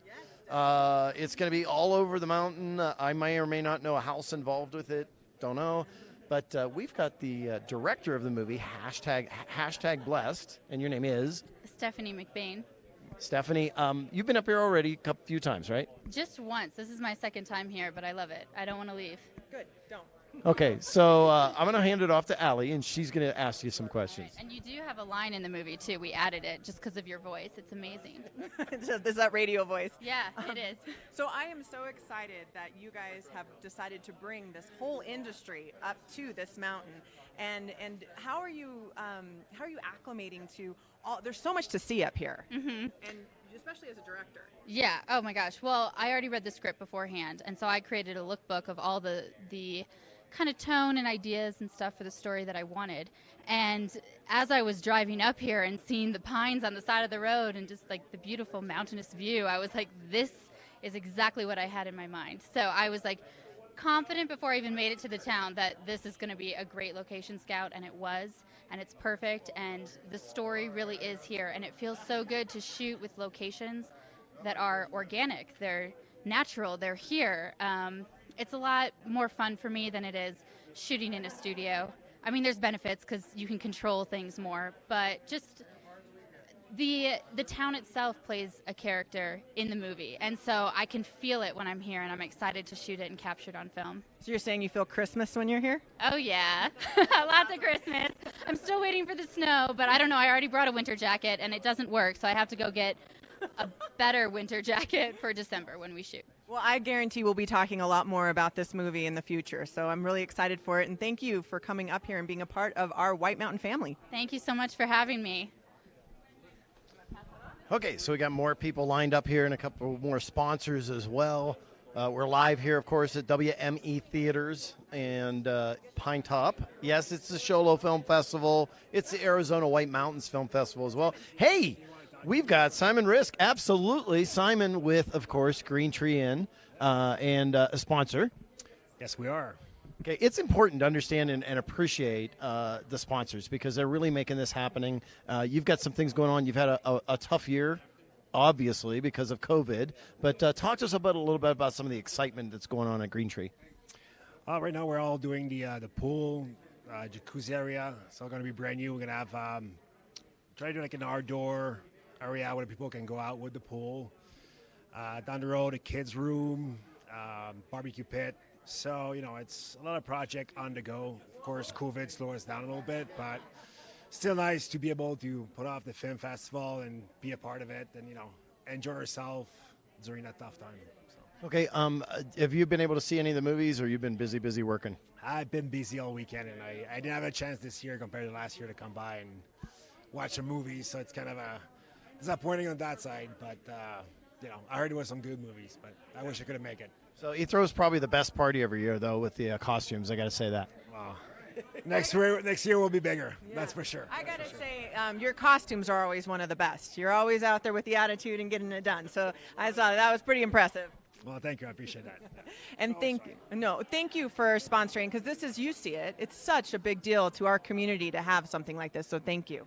It's going to be all over the mountain. I may or may not know a house involved with it. Don't know. But we've got the director of the movie, hashtag blessed, and your name is? Stephanie McBain. Stephanie, you've been up here already a few times, right? Just once. This is my second time here, but I love it. I don't want to leave. Good. Don't. Okay, so I'm going to hand it off to Allie, and she's going to ask you some questions. Right. And you do have a line in the movie, too. We added it just because of your voice. It's amazing. Is that radio voice? Yeah, it is. So I am so excited that you guys have decided to bring this whole industry up to this mountain. And how are you acclimating to all? There's so much to see up here, and especially as a director. Yeah. Oh my gosh. Well, I already read the script beforehand, and so I created a lookbook of all the kind of tone and ideas and stuff for the story that I wanted. And as I was driving up here and seeing the pines on the side of the road and just the beautiful mountainous view, I was like, this is exactly what I had in my mind. So I was confident before I even made it to the town that this is going to be a great location scout, and it was, and it's perfect, and the story really is here, and it feels so good to shoot with locations that are organic. They're natural. They're here. It's a lot more fun for me than it is shooting in a studio. I mean, there's benefits because you can control things more, but just the town itself plays a character in the movie, and so I can feel it when I'm here, and I'm excited to shoot it and capture it on film. So you're saying you feel Christmas when you're here? Oh yeah, lots of Christmas. I'm still waiting for the snow, but I don't know. I already brought a winter jacket, and it doesn't work, so I have to go get a better winter jacket for December when we shoot. Well, I guarantee we'll be talking a lot more about this movie in the future, so I'm really excited for it, and thank you for coming up here and being a part of our White Mountain family. Thank you so much for having me. Okay, so we got more people lined up here and a couple more sponsors as well. We're live here, of course, at WME Theaters and Pine Top. Yes, it's the Sholo Film Festival. It's the Arizona White Mountains Film Festival as well. Hey, we've got Simon Risk. Absolutely. Simon with, of course, Green Tree Inn and a sponsor. Yes, we are. Okay, it's important to understand and appreciate the sponsors because they're really making this happening. You've got some things going on. You've had a tough year, obviously, because of COVID. But talk to us about a little bit about some of the excitement that's going on at Green Tree. Right now, we're all doing the pool, jacuzzi area. It's all going to be brand new. We're going to have try to do like an outdoor area where people can go out with the pool. Down the road, a kids' room, barbecue pit. So, it's a lot of project on the go. Of course, COVID slowed us down a little bit, but still nice to be able to put off the film festival and be a part of it and, enjoy yourself during that tough time. So. Okay, have you been able to see any of the movies or you've been busy working? I've been busy all weekend, and I didn't have a chance this year compared to last year to come by and watch a movie, so it's kind of disappointing on that side, but, I heard it was some good movies, but I wish I could have made it. So Heathrow's probably the best party every year, though, with the costumes. I got to say that. Wow. Next year will be bigger. Yeah. That's for sure. I got to say, your costumes are always one of the best. You're always out there with the attitude and getting it done. So I thought that was pretty impressive. Well, thank you. I appreciate that. And thank you for sponsoring, because this is, you see it. It's such a big deal to our community to have something like this. So thank you.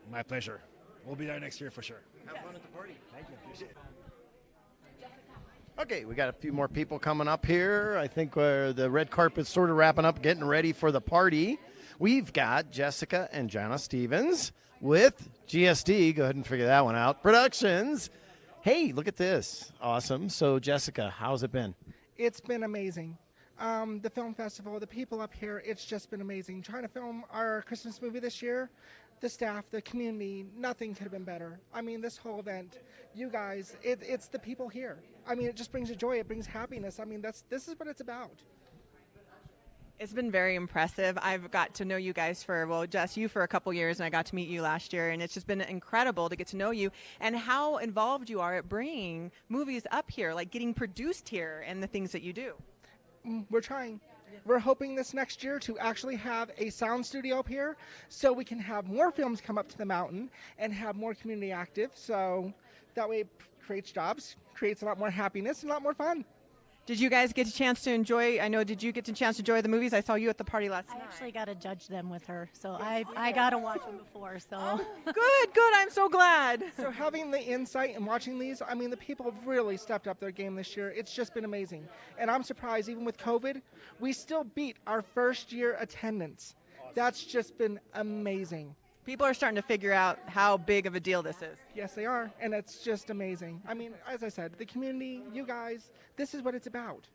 My pleasure. We'll be there next year for sure. Have fun at the party. Thank you. Appreciate it. Okay, we got a few more people coming up here. I think the red carpet's sort of wrapping up, getting ready for the party. We've got Jessica and Jana Stevens with GSD. Go ahead and figure that one out. Productions. Hey, look at this. Awesome. So, Jessica, how's it been? It's been amazing. The film festival, the people up here, it's just been amazing. Trying to film our Christmas movie this year, the staff, the community, nothing could have been better. I mean, this whole event, you guys, it's the people here. I mean, it just brings you joy. It brings happiness. I mean, this is what it's about. It's been very impressive. I've got to know you guys Jess, you for a couple years, and I got to meet you last year, and it's just been incredible to get to know you and how involved you are at bringing movies up here, like getting produced here and the things that you do. We're trying. We're hoping this next year to actually have a sound studio up here so we can have more films come up to the mountain and have more community active. So that way it creates jobs, creates a lot more happiness and a lot more fun. Did you guys get a chance to enjoy, did you get a chance to enjoy the movies? I saw you at the party last night. I actually got to judge them with her, so I got to watch them before. So Good, I'm so glad. So having the insight and watching these, I mean, the people have really stepped up their game this year. It's just been amazing. And I'm surprised, even with COVID, we still beat our first year attendance. Awesome. That's just been amazing. People are starting to figure out how big of a deal this is. Yes, they are, and it's just amazing. I mean, as I said, the community, you guys, this is what it's about.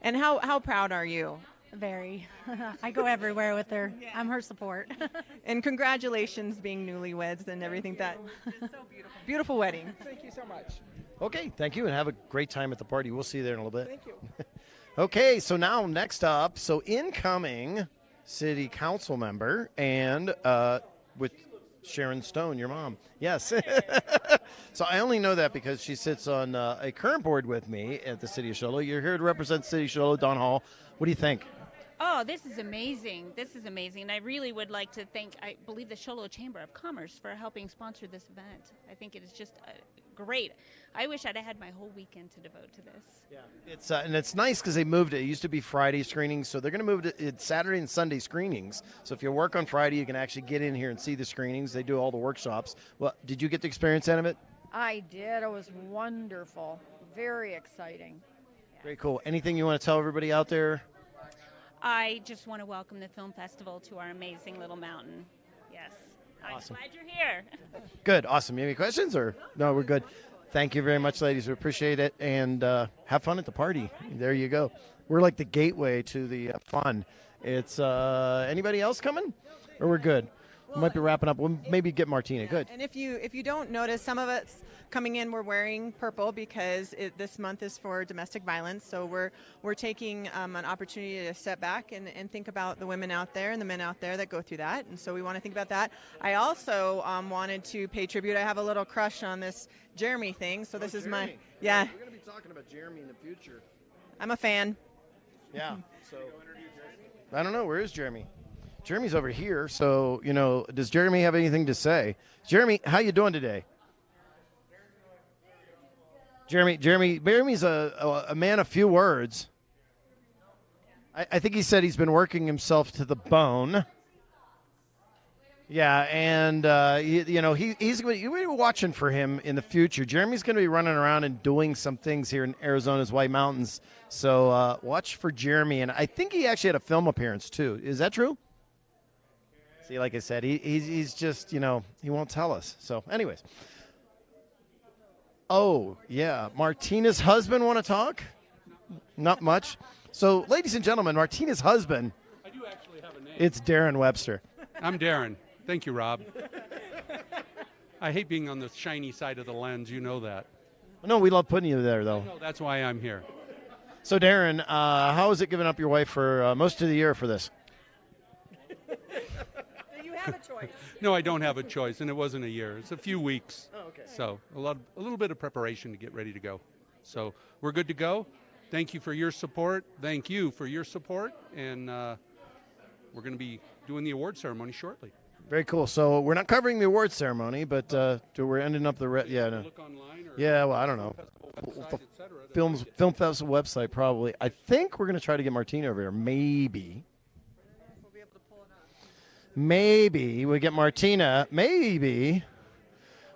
And how proud are you? Very. I go everywhere with her. Yeah. I'm her support. And congratulations being newlyweds and everything. That is so beautiful. Beautiful wedding. Thank you so much. Okay, thank you, and have a great time at the party. We'll see you there in a little bit. Thank you. Okay, so now next up, incoming city council member and with Sharon Stone, your mom. Yes. So I only know that because she sits on a current board with me at the City of Sholo. You're here to represent City of Sholo, Don Hall. What do you think? Oh, this is amazing. This is amazing. And I really would like to thank, I believe, the Sholo Chamber of Commerce for helping sponsor this event. I think it is just great. I wish I'd have had my whole weekend to devote to this. Yeah, it's nice because they moved it. It used to be Friday screenings, so they're going to move it. It's Saturday and Sunday screenings. So if you work on Friday, you can actually get in here and see the screenings. They do all the workshops. Well, did you get the experience out of it? I did. It was wonderful. very exciting. Very cool. Anything you want to tell everybody out there? I just want to welcome the film festival to our amazing little mountain. Yes. Awesome. I'm glad you're here. Good. Awesome. You have any questions or no? We're good. Thank you very much, ladies. We appreciate it. And have fun at the party. There you go. We're like the gateway to the fun. It's anybody else coming? Or we're good? We might be wrapping up. We'll maybe get Martina. Good. And if you don't notice, some of us coming in, we're wearing purple because this month is for domestic violence. So we're taking an opportunity to step back and think about the women out there and the men out there that go through that. And so we want to think about that. I also wanted to pay tribute. I have a little crush on this Jeremy thing. So this is Jeremy. yeah. We're going to be talking about Jeremy in the future. I'm a fan. Yeah. So I don't know. Where is Jeremy? Jeremy's over here, so, does Jeremy have anything to say? Jeremy, how you doing today? Jeremy's a man of few words. I think he said he's been working himself to the bone. Yeah, and, he's going to be watching for him in the future. Jeremy's going to be running around and doing some things here in Arizona's White Mountains, so watch for Jeremy. And I think he actually had a film appearance, too. Is that true? See, like I said, he's just, he won't tell us. So, anyways. Oh, yeah. Martina's husband want to talk? Not much. So, ladies and gentlemen, Martina's husband. I do actually have a name. It's Darren Webster. I'm Darren. Thank you, Rob. I hate being on the shiny side of the lens. You know that. No, we love putting you there, though. No, that's why I'm here. So, Darren, how is it giving up your wife for most of the year for this? Have a choice. No, I don't have a choice, and it wasn't a year. It's a few weeks. Oh, okay. So a little bit of preparation to get ready to go. So we're good to go. Thank you for your support. Thank you for your support, and we're going to be doing the award ceremony shortly. Very cool. So we're not covering the award ceremony, but we're ending up the look online or well, I don't know. Film Festival website probably. I think we're going to try to get Martina over here. Maybe we get Martina. Maybe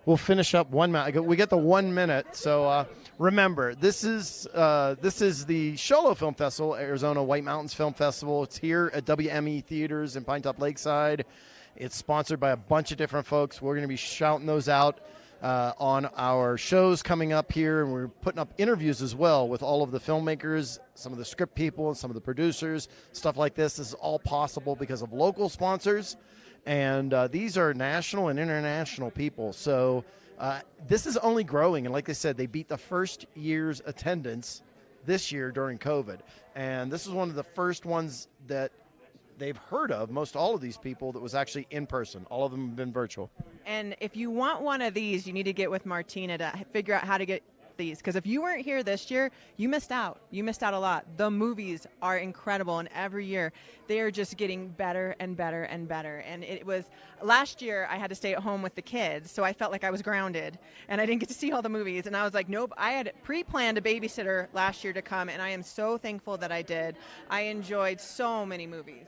we'll finish up 1 minute. We get the 1 minute. So remember, this is the Sholo Film Festival, Arizona White Mountains Film Festival. It's here at WME Theaters in Pinetop Lakeside. It's sponsored by a bunch of different folks. We're going to be shouting those out on our shows coming up here, and we're putting up interviews as well with all of the filmmakers, some of the script people, and some of the producers, stuff like this. This is all possible because of local sponsors, and these are national and international people. So this is only growing, and like I said, they beat the first year's attendance this year during COVID, and this is one of the first ones that they've heard of, most all of these people, that was actually in person. All of them have been virtual. And if you want one of these, you need to get with Martina to figure out how to get these. Because if you weren't here this year, you missed out. You missed out a lot. The movies are incredible, and every year they are just getting better and better and better. And it was last year I had to stay at home with the kids, so I felt like I was grounded, and I didn't get to see all the movies. And I was like, nope. I had pre-planned a babysitter last year to come, and I am so thankful that I did. I enjoyed so many movies.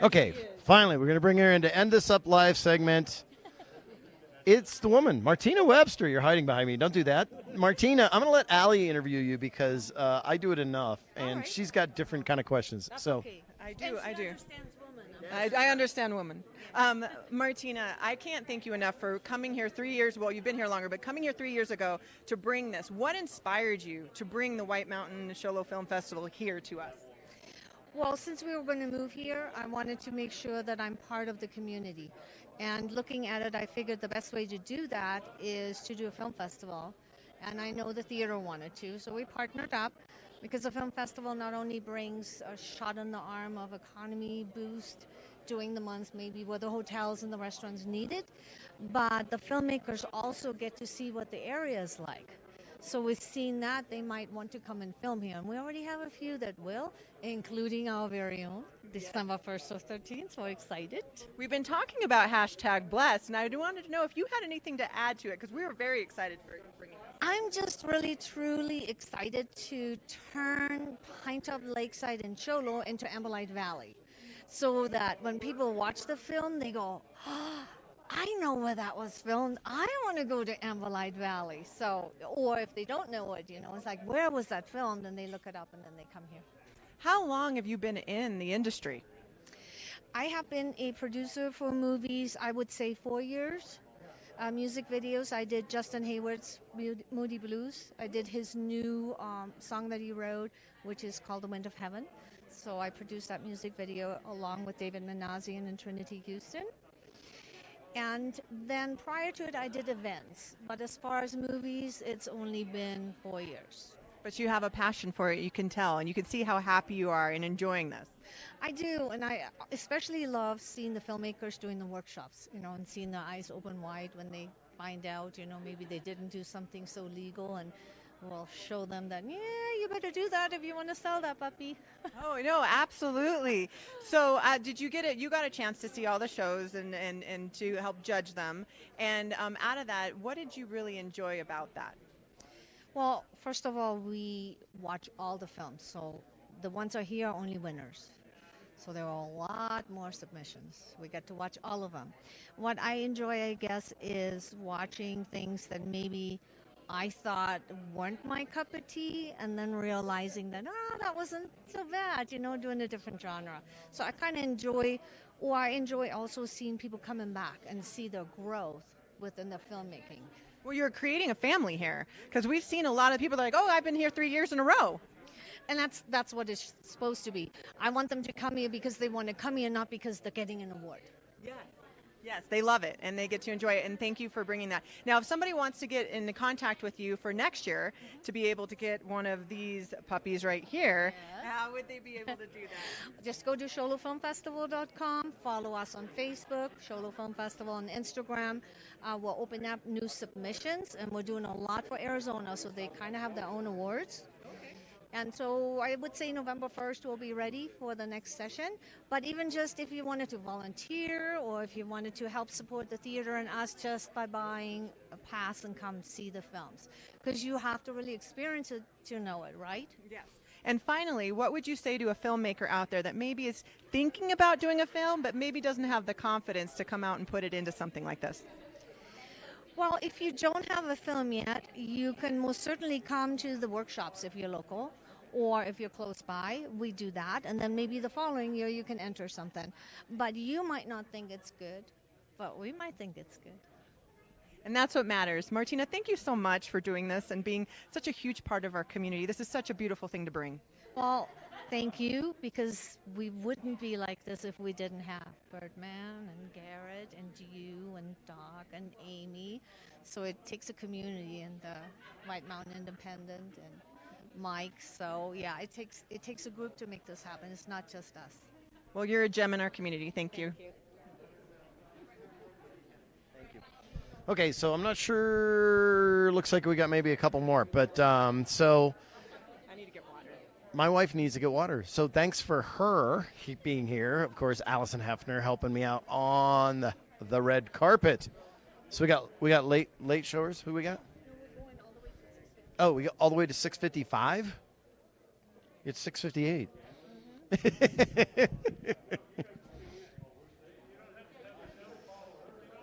Okay, finally, we're going to bring her in to end this up live segment. It's the woman, Martina Webster. You're hiding behind me. Don't do that. Martina, I'm going to let Allie interview you because I do it enough, and she's got different kind of questions. That's so okay. I do. I understand woman. Martina, I can't thank you enough for coming here 3 years. Well, you've been here longer, but coming here 3 years ago to bring this. What inspired you to bring the White Mountain Sholo Film Festival here to us? Well, since we were going to move here, I wanted to make sure that I'm part of the community. And looking at it, I figured the best way to do that is to do a film festival. And I know the theater wanted to, so we partnered up because the film festival not only brings a shot in the arm of economy boost during the months maybe where the hotels and the restaurants need it, but the filmmakers also get to see what the area is like. So with seeing that, they might want to come and film here. And we already have a few that will, including our very own, December 1st or 13th. So excited. We've been talking about #Blessed, and I wanted to know if you had anything to add to it, because we were very excited for bringing this. I'm just really, truly excited to turn Pinetop Lakeside and Sholo into Amberlight Valley, so that when people watch the film, they go, oh, I know where that was filmed. I want to go to Amberlight Valley. So, or if they don't know it, it's like, where was that filmed? And they look it up and then they come here. How long have you been in the industry? I have been a producer for movies, I would say 4 years. Music videos, I did Justin Hayward's Moody Blues. I did his new song that he wrote, which is called The Wind of Heaven. So I produced that music video along with David Manazian and Trinity Houston. And then prior to it, I did events. But as far as movies, it's only been 4 years. But you have a passion for it, you can tell, and you can see how happy you are in enjoying this. I do, and I especially love seeing the filmmakers doing the workshops, and seeing their eyes open wide when they find out, maybe they didn't do something so legal, and we'll show them that, you better do that if you want to sell that puppy. Oh, no, absolutely. So did you get it? You got a chance to see all the shows and to help judge them. And out of that, what did you really enjoy about that? Well, first of all, we watch all the films. So the ones are here are only winners. So there are a lot more submissions. We get to watch all of them. What I enjoy, I guess, is watching things that maybe I thought weren't my cup of tea, and then realizing that, that wasn't so bad, doing a different genre. So I kind of enjoy, or I enjoy also seeing people coming back and see their growth within the filmmaking. Well, you're creating a family here, because we've seen a lot of people that are like, I've been here 3 years in a row. And that's what it's supposed to be. I want them to come here because they want to come here, not because they're getting an award. Yes, they love it, and they get to enjoy it, and thank you for bringing that. Now, if somebody wants to get into contact with you for next year to be able to get one of these puppies right here, how would they be able to do that? Just go to SholoFilmFestival.com, follow us on Facebook, Sholo Film Festival on Instagram. We'll open up new submissions, and we're doing a lot for Arizona, so they kind of have their own awards. And so I would say November 1st we'll be ready for the next session. But even just if you wanted to volunteer, or if you wanted to help support the theater and us just by buying a pass and come see the films. Because you have to really experience it to know it, right? Yes. And finally, what would you say to a filmmaker out there that maybe is thinking about doing a film, but maybe doesn't have the confidence to come out and put it into something like this? Well, if you don't have a film yet, you can most certainly come to the workshops if you're local, or if you're close by, we do that. And then maybe the following year you can enter something. But you might not think it's good, but we might think it's good. And that's what matters. Martina, thank you so much for doing this and being such a huge part of our community. This is such a beautiful thing to bring. Well, thank you, because we wouldn't be like this if we didn't have Birdman and Garrett and you and Doc and Amy. So it takes a community, and White Mountain Independent and Mike. So yeah, it takes a group to make this happen. It's not just us. Well, you're a gem in our community. Thank you. Okay, so I'm not sure. Looks like we got maybe a couple more, but so I need to get water. my wife needs to get water. So thanks for her being here. Of course, Allison Hefner helping me out on the red carpet. So we got late showers. Who we got? Oh, we got all the way to 6:55. It's 6:58.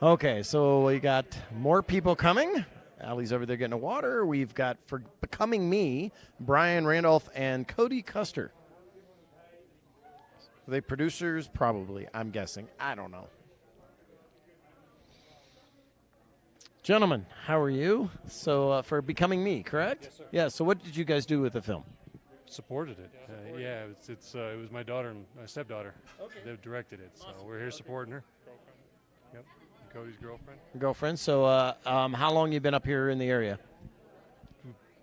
Okay, so we got more people coming. Allie's over there getting a water. We've got, for Becoming Me, Brian Randolph and Cody Custer. Are they producers? Probably, I'm guessing. I don't know. Gentlemen, how are you? So for Becoming Me, correct? Yes, sir. Yeah, so what did you guys do with the film? Supported it. It was my daughter and my stepdaughter. Okay. They directed it, so we're here supporting her. Yep. Cody's girlfriend. Girlfriend. So how long you been up here in the area?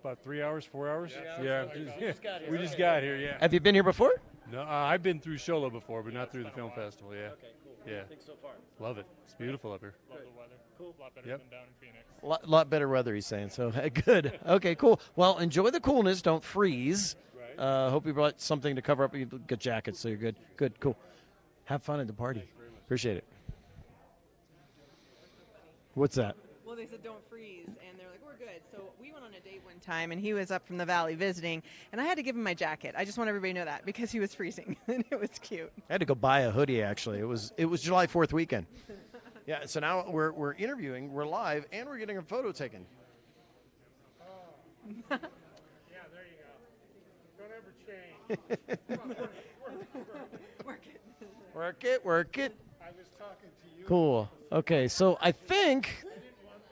About 3 hours, 4 hours. Yeah. We just got here. Yeah. Have you been here before? No, I've been through Sholo before, but not through the film festival. Yeah. Okay, cool. Yeah. What do you think so far? Love it. It's beautiful up here. Love the weather. Cool. A lot better Yep. than down in Phoenix. Lot better weather, he's saying. So good. Okay, cool. Well, enjoy the coolness. Don't freeze. Right. Hope you brought something to cover up. You get jackets, so you're good. Good, cool. Have fun at the party. Appreciate it. What's that? Well, they said don't freeze, and they're like, we're good. So we went on a date one time, and he was up from the valley visiting, and I had to give him my jacket. I just want everybody to know that, because he was freezing, and it was cute. I had to go buy a hoodie, actually. It was July 4th weekend. Yeah, so now we're interviewing, we're live, and we're getting a photo taken. Yeah, there you go. Don't ever change. Work it. I was talking to you. Cool. Okay, so I think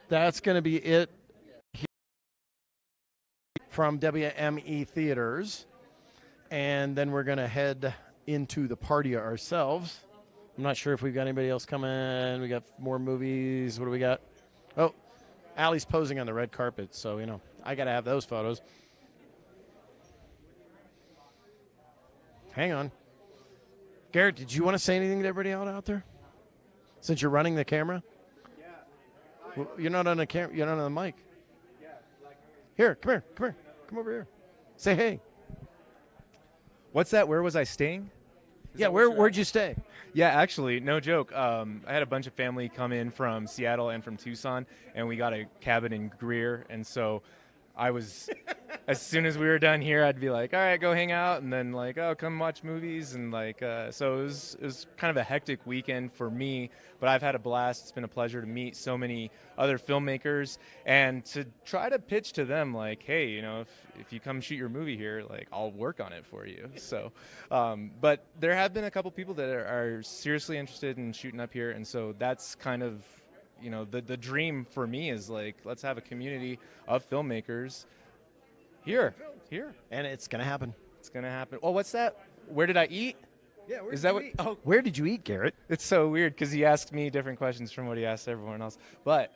that's going to be it here from WME Theaters. And then we're going to head into the party ourselves. I'm not sure if we've got anybody else coming. We got more movies. What do we got? Oh, Allie's posing on the red carpet, so, you know, I got to have those photos. Hang on. Garrett, did you want to say anything to everybody out there? Since you're running the camera? Yeah. Well, you're not on the camera. You're not on the mic. Yeah. Here, come here. Come over here. Say hey. What's that? Where was I staying? Yeah, where'd you stay? Yeah, actually, no joke. I had a bunch of family come in from Seattle and from Tucson, and we got a cabin in Greer, and so I was, as soon as we were done here, I'd be like, all right, go hang out, and then like, oh, come watch movies, and like, so it was kind of a hectic weekend for me, but I've had a blast. It's been a pleasure to meet so many other filmmakers, and to try to pitch to them like, hey, you know, if you come shoot your movie here, like, I'll work on it for you. So, but there have been a couple people that are seriously interested in shooting up here, and so that's kind of, you know, the dream for me is like, let's have a community of filmmakers here. And it's going to happen. It's going to happen. Oh, what's that? Where did I eat? Yeah, is that what? Oh, where did you eat, Garrett? It's so weird because he asked me different questions from what he asked everyone else. But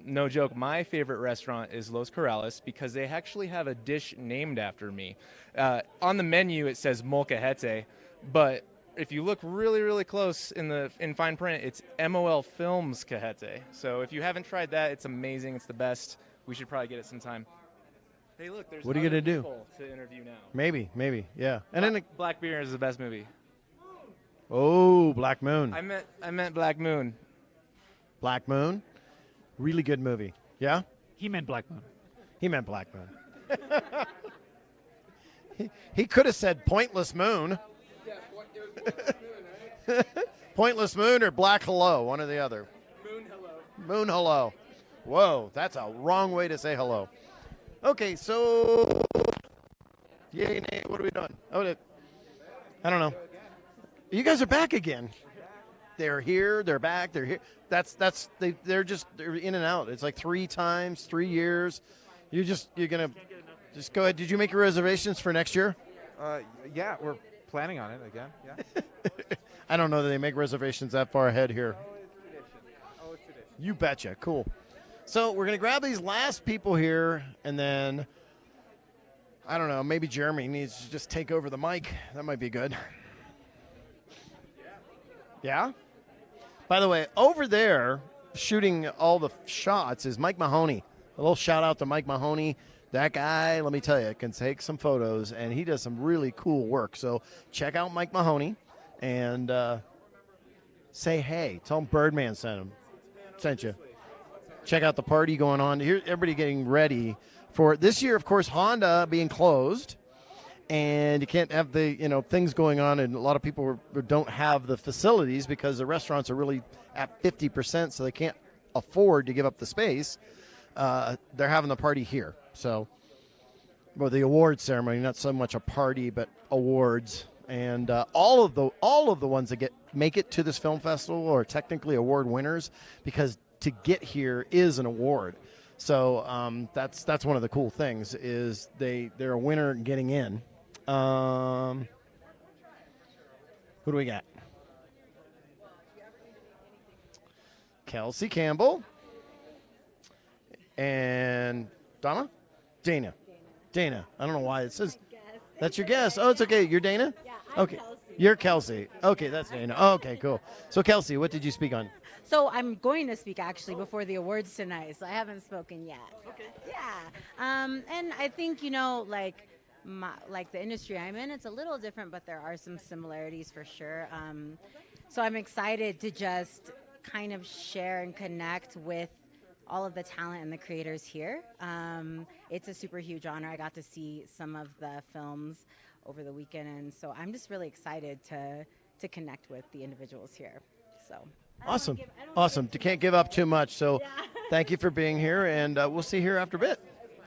no joke, my favorite restaurant is Los Corrales because they actually have a dish named after me. On the menu, it says molcajete, but if you look really, really close in fine print, it's MOL Films Cajete. So if you haven't tried that, it's amazing. It's the best. We should probably get it sometime. Hey, look, there's what are you other gonna do? people to interview now. Maybe, yeah. And then Black Mirror is the best movie. Oh, Black Moon. I meant Black Moon. Black Moon, really good movie. Yeah. He meant Black Moon. He meant Black Moon. he could have said Pointless Moon. Pointless Moon or Black Hello, one or the other. Moon Hello. Whoa, that's a wrong way to say hello. Okay, so yay, nay, what are we doing? Oh, I don't know. You guys are back again. They're here, they're back, they're here. They're in and out. It's like 3 times, 3 years. You're gonna just go ahead. Did you make your reservations for next year? Yeah, we're planning on it again. Yeah. I don't know that they make reservations that far ahead here. Oh, it's tradition. You betcha. Cool. So we're going to grab these last people here, and then, I don't know, maybe Jeremy needs to just take over the mic. That might be good. Yeah? By the way, over there, shooting all the shots is Mike Mahoney. A little shout out to Mike Mahoney. That guy, let me tell you, can take some photos, and he does some really cool work. So check out Mike Mahoney and say hey. Tell him Birdman sent you. Check out the party going on. Here, everybody getting ready for this year, of course, Honda being closed. And you can't have the, things going on, and a lot of people don't have the facilities because the restaurants are really at 50%, so they can't afford to give up the space. They're having the party here. So, well, the awards ceremony, not so much a party, but awards. And all of the ones that make it to this film festival are technically award winners because to get here is an award. So that's one of the cool things is they're a winner getting in. Who do we got? Kelsey Campbell and Dana. I don't know why it says that's your guess. Oh, it's okay. You're Dana? Yeah, okay. Kelsey. You're Kelsey. Okay, that's Dana. Okay, cool. So Kelsey, what did you speak on? So I'm going to speak actually before the awards tonight, so I haven't spoken yet. Okay. Yeah. And I think, like the industry I'm in, it's a little different, but there are some similarities for sure. So I'm excited to just kind of share and connect with all of the talent and the creators here. It's a super huge honor. I got to see some of the films over the weekend, and so I'm just really excited to connect with the individuals here. So Awesome. Awesome. You can't give up too much. So thank you for being here, and we'll see you here after a bit.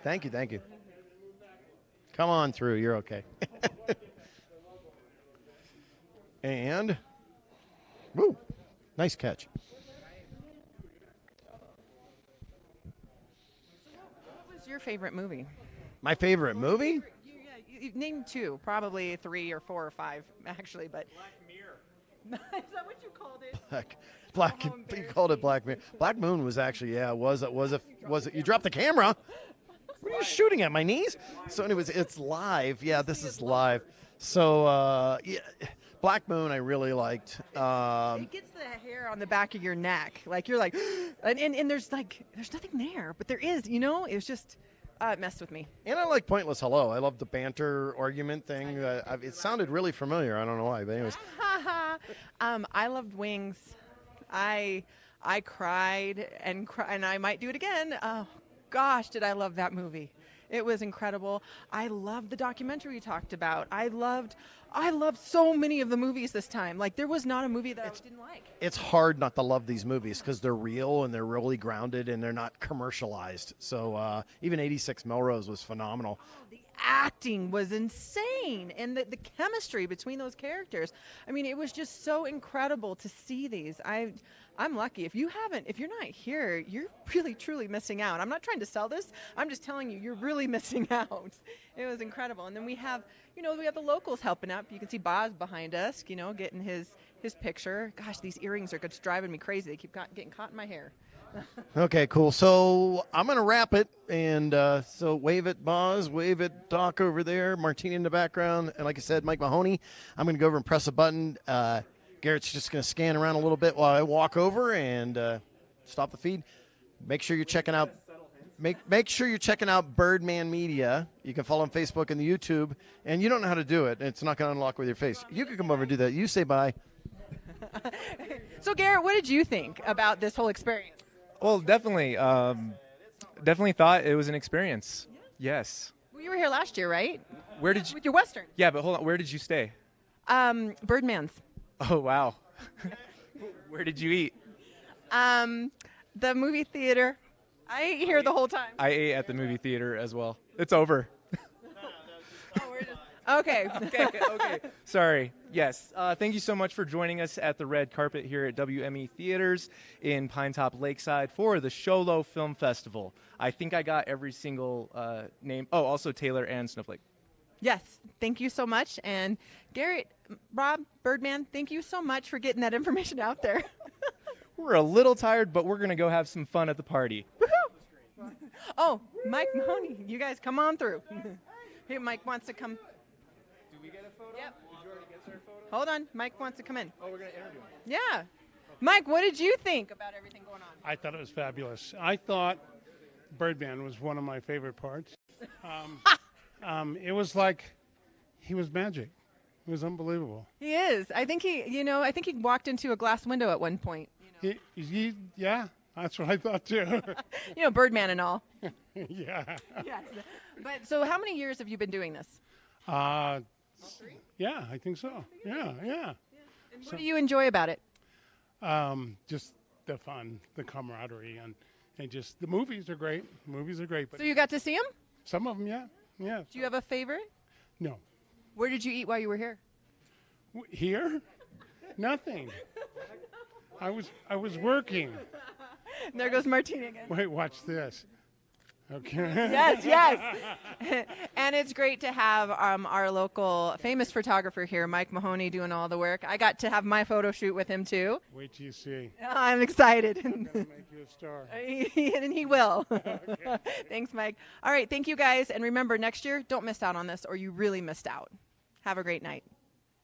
Thank you. Thank you. Come on through. You're okay. And, woo, nice catch. What was your favorite movie? My favorite movie? You named two, probably 3 or 4 or 5, actually, but. Black Mirror. Is that what you called it? Black. You called it Black Moon. Black Moon was actually, was it? You dropped the camera. What are you shooting at? My knees? So anyways, it's live. Yeah, this is live. So Black Moon I really liked. It gets the hair on the back of your neck, like you're like, and there's nothing there, but there is. It was just. It messed with me. And I like Pointless Hello. I love the banter argument thing. It sounded really familiar. I don't know why, but anyways. I loved Wings. I cried and I might do it again. Oh gosh, did I love that movie. It was incredible. I loved the documentary you talked about. I loved so many of the movies this time. Like, there was not a movie that I didn't like. It's hard not to love these movies because they're real and they're really grounded and they're not commercialized. So even 86 Melrose was phenomenal. The acting was insane, and the chemistry between those characters. I mean, it was just so incredible to see these. I'm lucky. If you're not here, you're really truly missing out. I'm not trying to sell this. I'm just telling you, you're really missing out. It was incredible. And then we have the locals helping up. You can see Boz behind us, getting his picture. Gosh, these earrings are just driving me crazy. They keep getting caught in my hair. Okay, cool. So I'm going to wrap it. And so wave at Boz, wave at Doc over there, Martina in the background. And like I said, Mike Mahoney, I'm going to go over and press a button. Garrett's just going to scan around a little bit while I walk over and stop the feed. Make sure you're checking out. Make sure you're checking out Birdman Media. You can follow on Facebook and the YouTube. And you don't know how to do it. It's not going to unlock with your face. You can come over and do that. You say bye. So Garrett, what did you think about this whole experience? Well, definitely thought it was an experience. Yes. Well, you were here last year, right? Where did you? With your Western. Yeah, but hold on. Where did you stay? Birdman's. Oh, wow. Where did you eat? The movie theater. I ate here the whole time. I ate at the movie theater as well. It's over. Okay. Okay. Sorry. Yes. Thank you so much for joining us at the red carpet here at WME Theaters in Pinetop Lakeside for the Sholo Film Festival. I think I got every single name. Oh, also Taylor and Snowflake. Yes. Thank you so much. And Garrett, Rob, Birdman, thank you so much for getting that information out there. We're a little tired, but we're going to go have some fun at the party. Woohoo! Oh, Mike Mahoney, you guys come on through. Hey, Mike wants to come. Do we get a photo? Yep. Did you already get their photo? Hold on. Mike wants to come in. Oh, we're going to interview him. Yeah. Mike, what did you think about everything going on? I thought it was fabulous. I thought Birdman was one of my favorite parts. It was like he was magic. It was unbelievable. He is. I think he walked into a glass window at one point. Yeah, that's what I thought too. Birdman and all. Yeah. Yes. But so how many years have you been doing this? Yeah, I think so. Yeah. And what do you enjoy about it? Just the fun, the camaraderie, and just the movies are great. But So you got to see them? some of them, yeah. Do you have a favorite? No. Where did you eat while you were here? Here? Nothing. I was working. And there goes Martina again. Wait, watch this. Okay. Yes. And it's great to have our local famous photographer here, Mike Mahoney, doing all the work. I got to have my photo shoot with him too. Wait till you see. I'm excited. I'm gonna make you a star. And he will. Thanks, Mike. All right, thank you guys. And remember, next year, don't miss out on this or you really missed out. Have a great night.